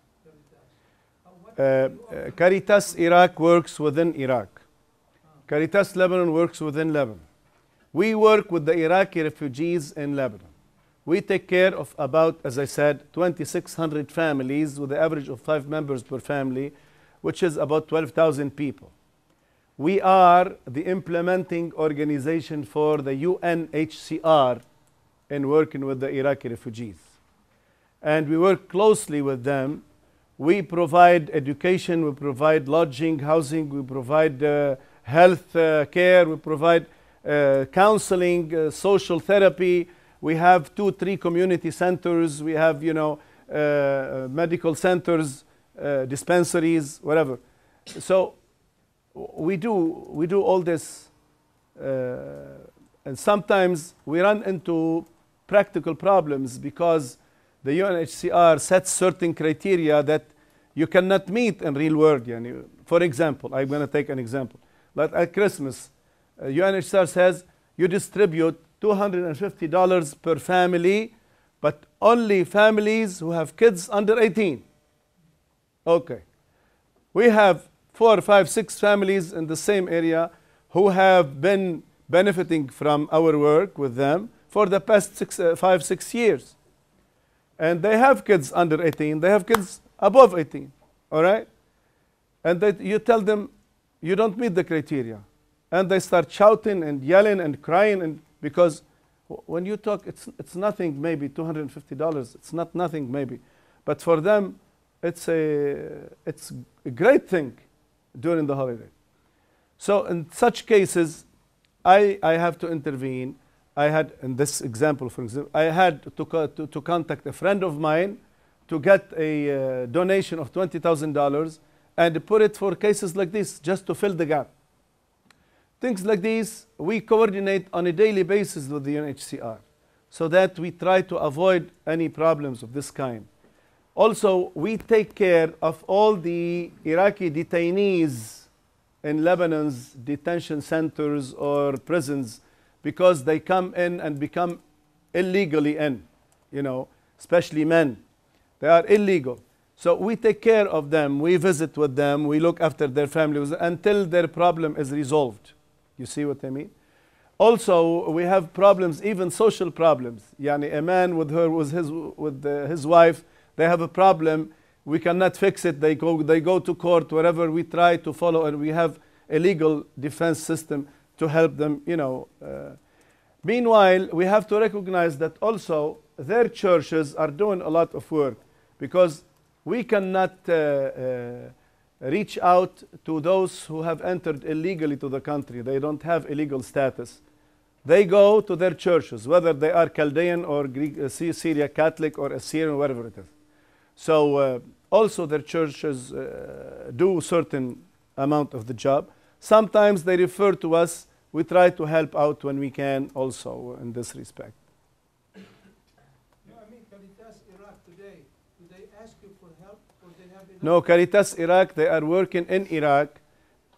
Speaker 2: Caritas Iraq works within Iraq. Caritas Lebanon works within Lebanon. We work with the Iraqi refugees in Lebanon. We take care of about, as I said, 2,600 families with an average of 5 members per family, which is about 12,000 people. We are the implementing organization for the UNHCR in working with the Iraqi refugees. And we work closely with them. We provide education, we provide lodging, housing, we provide health care, we provide counseling, social therapy. We have 2-3 community centers. We have, medical centers, dispensaries, whatever. So we do all this, and sometimes we run into practical problems because the UNHCR sets certain criteria that you cannot meet in real world. For example, I'm going to take an example. Like at Christmas, UNHCR says you distribute $250 per family, but only families who have kids under 18. Okay. We have 4, 5, 6 families in the same area who have been benefiting from our work with them for the past 5, 6 years. And they have kids under 18. They have kids above 18. All right? And you tell them you don't meet the criteria. And they start shouting and yelling and crying, and because when you talk, it's nothing, maybe $250. It's not nothing, maybe. But for them, it's a great thing during the holiday. So in such cases, I have to intervene. I had, in this example, for example, I had to contact a friend of mine to get a donation of $20,000 and put it for cases like this, just to fill the gap. Things like these, we coordinate on a daily basis with the UNHCR so that we try to avoid any problems of this kind. Also, we take care of all the Iraqi detainees in Lebanon's detention centers or prisons because they come in and become illegally in, especially men. They are illegal. So we take care of them, we visit with them, we look after their families until their problem is resolved. You see what I mean? Also, we have problems, even social problems. A man with his wife, they have a problem. We cannot fix it. They go to court, wherever we try to follow, and we have a legal defense system to help them. Meanwhile, we have to recognize that also their churches are doing a lot of work, because we cannot reach out to those who have entered illegally to the country. They don't have a legal status. They go to their churches, whether they are Chaldean or Greek, Syria Catholic or Assyrian, whatever it is. So also their churches do certain amount of the job. Sometimes they refer to us. We try to help out when we can also in this respect.
Speaker 3: Caritas Iraq today, do they ask you for help, or they have
Speaker 2: No, Caritas Iraq, they are working in Iraq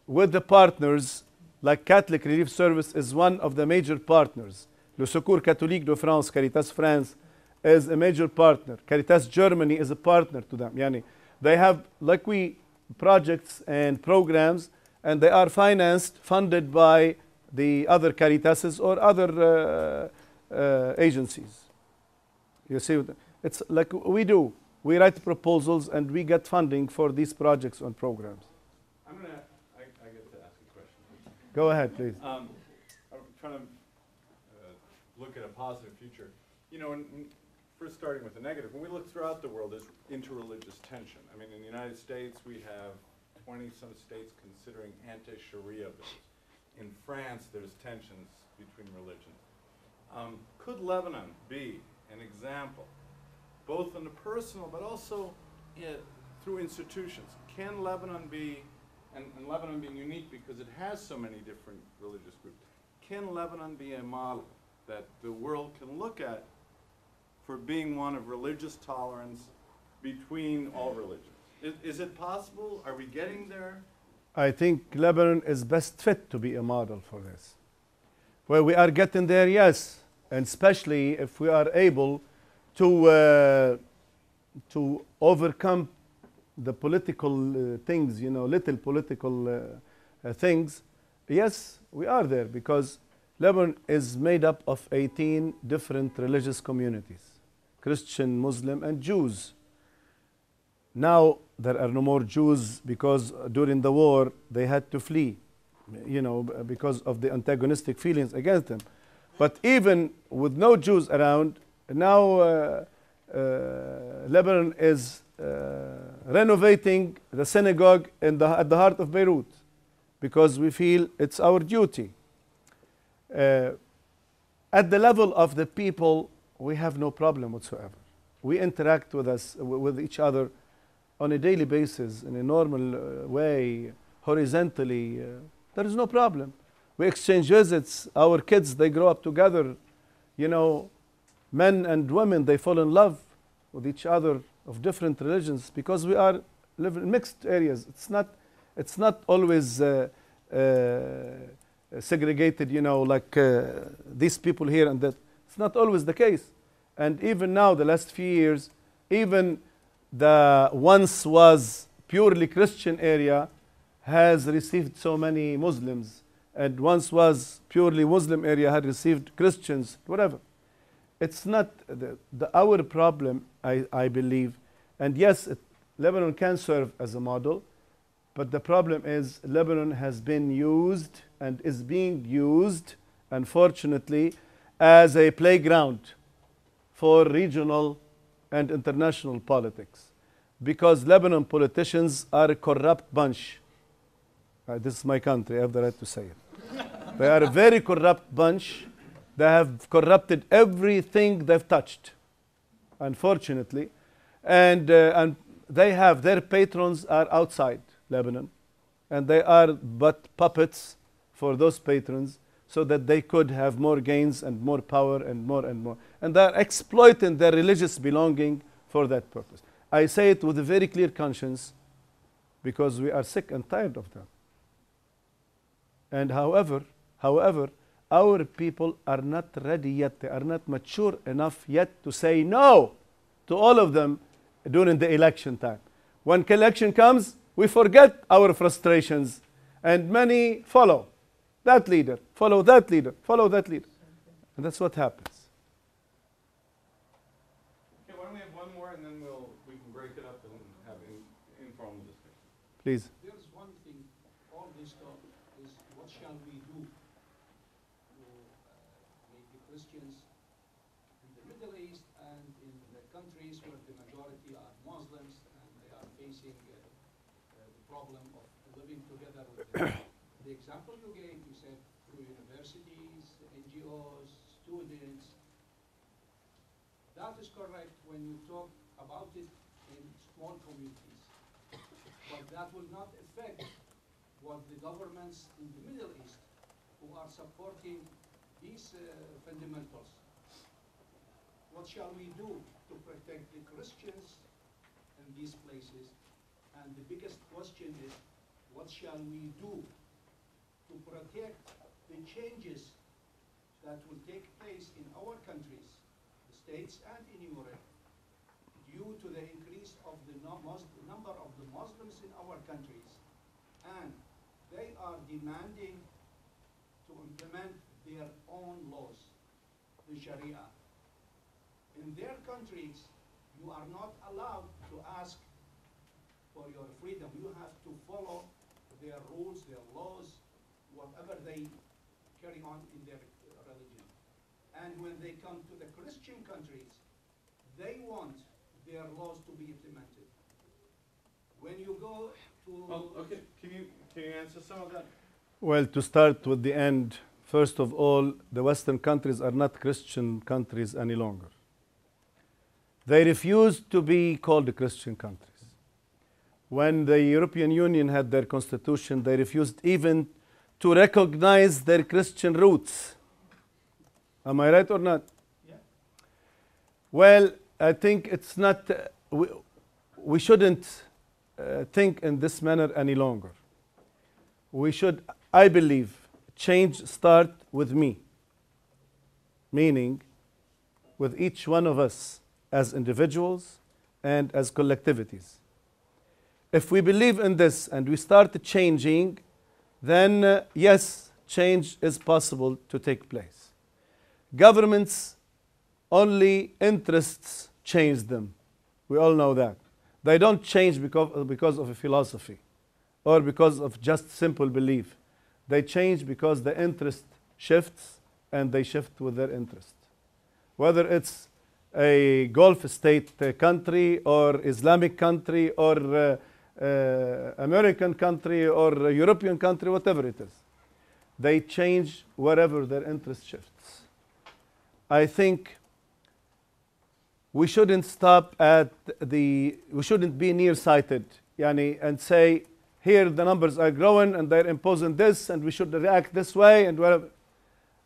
Speaker 2: with the partners, like Catholic Relief Service is one of the major partners. Le Secours Catholique de France, Caritas France, is a major partner. Caritas Germany is a partner to them. Yani, they have, like we, projects and programs, and they are financed, funded by the other Caritases or other agencies. You see, it's like we do. We write proposals and we get funding for these projects and programs.
Speaker 1: I get to ask a question.
Speaker 2: Go ahead, please.
Speaker 1: I'm trying to look at a positive future. You know, first starting with the negative, when we look throughout the world, there's interreligious tension. I mean, in the United States, we have 20-some states considering anti-Sharia bills. In France, there's tensions between religions. Could Lebanon be an example, both on the personal but also through institutions? Can Lebanon be, and Lebanon being unique because it has so many different religious groups, can Lebanon be a model that the world can look at for being one of religious tolerance between all religions? Is it possible? Are we getting there?
Speaker 2: I think Lebanon is best fit to be a model for this. Well, we are getting there, yes, and especially if we are able to overcome the political things, you know, little political things. Yes, we are there because Lebanon is made up of 18 different religious communities, Christian, Muslim, and Jews. Now there are no more Jews because during the war they had to flee, you know, because of the antagonistic feelings against them. But even with no Jews around, now Lebanon is renovating the synagogue at the heart of Beirut because we feel it's our duty. At the level of the people, we have no problem whatsoever. We interact with each other on a daily basis in a normal way, horizontally. There is no problem. We exchange visits. Our kids, they grow up together. You know, men and women, they fall in love with each other of different religions because we are live in mixed areas. It's not always segregated, you know, like these people here and that. It's not always the case. And even now, the last few years, even the once was purely Christian area has received so many Muslims, and once was purely Muslim area had received Christians, whatever. It's not our problem, I believe. And yes, Lebanon can serve as a model, but the problem is Lebanon has been used and is being used, unfortunately, as a playground for regional and international politics, because Lebanon politicians are a corrupt bunch. This is my country, I have the right to say it. They are a very corrupt bunch. They have corrupted everything they've touched, unfortunately. And they have, their patrons are outside Lebanon, and they are but puppets for those patrons so that they could have more gains and more power and more and more. And they are exploiting their religious belonging for that purpose. I say it with a very clear conscience because we are sick and tired of them. And however, our people are not ready yet. They are not mature enough yet to say no to all of them during the election time. When election comes, we forget our frustrations, and many follow that leader, follow that leader, follow that leader. And that's what happens.
Speaker 1: Okay, why don't we have one more, and then we can break it up and have informal discussion.
Speaker 2: Please.
Speaker 3: There's one thing, all this talk is what shall we do to make the Christians in the Middle East and in the countries where the majority are Muslims and they are facing the problem of living together with them. The example you gave, you said through universities, NGOs, students. That is correct when you talk about it in small communities. But that will not affect what the governments in the Middle East who are supporting these fundamentals. What shall we do to protect the Christians in these places And the biggest question is, what shall we do to protect the changes that will take place in our countries, the states and in Europe, due to the increase of the number of the Muslims in our countries, and they are demanding to implement their own laws, the Sharia. In their countries, you are not allowed to ask for your freedom. You have to follow their rules, their laws, whatever they carry on in their religion. And when they come to the Christian countries, they want their laws to be implemented. When you go to...
Speaker 1: Oh, okay, can you answer some of that?
Speaker 2: Well, to start with the end, first of all, the Western countries are not Christian countries any longer. They refuse to be called Christian countries. When the European Union had their constitution, they refused even to recognize their Christian roots. Am I right or not?
Speaker 3: Yeah.
Speaker 2: Well, I think it's not, we shouldn't think in this manner any longer. We should, I believe, change start with me, meaning with each one of us as individuals and as collectivities. If we believe in this and we start changing, then yes, change is possible to take place. Governments' only interests change them. We all know that. They don't change because of a philosophy or because of just simple belief. They change because the interest shifts and they shift with their interest. Whether it's a Gulf state country or Islamic country or American country or European country, whatever it is. They change wherever their interest shifts. I think we shouldn't stop at we shouldn't be nearsighted and say, here the numbers are growing and they're imposing this and we should react this way and whatever.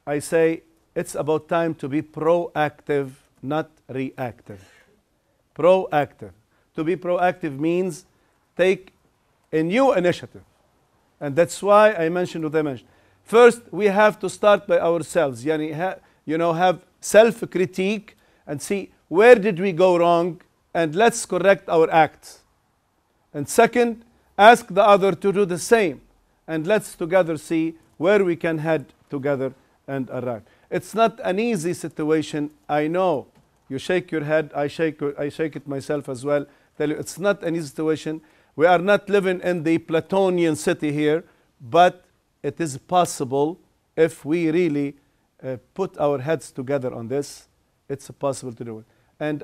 Speaker 2: I say it's about time to be proactive, not reactive. Proactive. To be proactive means take a new initiative. And that's why I mentioned what I mentioned. First, we have to start by ourselves. Have self-critique and see where did we go wrong and let's correct our acts. And second, ask the other to do the same. And let's together see where we can head together and arrive. It's not an easy situation. I know. You shake your head. I shake it myself as well. Tell you, it's not an easy situation. We are not living in the Platonian city here, but it is possible if we really put our heads together on this. It's possible to do it. And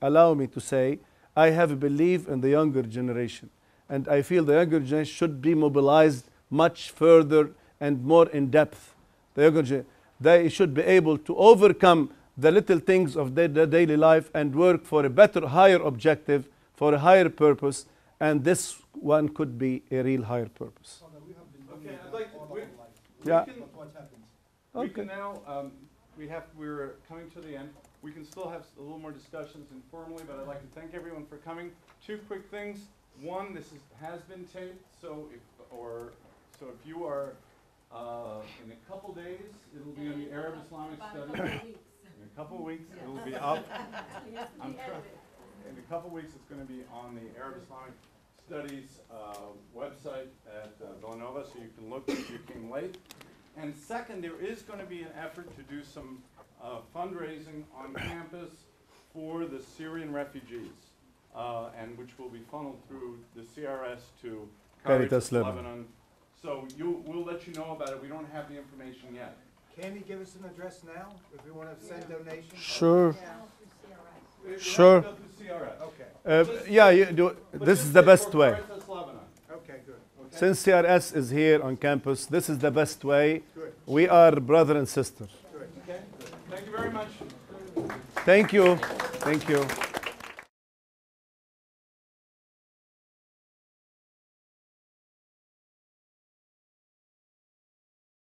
Speaker 2: allow me to say, I have a belief in the younger generation. And I feel the younger generation should be mobilized much further and more in depth. The younger generation, they should be able to overcome the little things of their daily life and work for a better, higher objective, for a higher purpose. And this one could be a real higher purpose.
Speaker 1: Okay, I'd like to, we can now, we're coming to the end. We can still have a little more discussions informally, but I'd like to thank everyone for coming. Two quick things. One, this has been taped, so if you are in a couple days, it'll be on the Arab Islamic Studies. In a couple weeks, it'll be up. In a couple weeks, it's going to be on the Arab Islamic Studies website at Villanova, so you can look if you came late. And second, there is going to be an effort to do some fundraising on campus for the Syrian refugees, and which will be funneled through the CRS to Caritas Lebanon. So we'll let you know about it. We don't have the information yet.
Speaker 7: Can you give us an address now if we want to send donations?
Speaker 2: Sure.
Speaker 1: Yeah.
Speaker 2: Sure.
Speaker 1: Go through CRS.
Speaker 7: Okay.
Speaker 2: You do. This is the best way.
Speaker 7: Okay, good. Okay.
Speaker 2: Since CRS is here on campus, this is the best way.
Speaker 7: Good.
Speaker 2: We are brother and sister.
Speaker 7: Good.
Speaker 1: Okay. Thank you very much.
Speaker 2: Thank you. Thank you.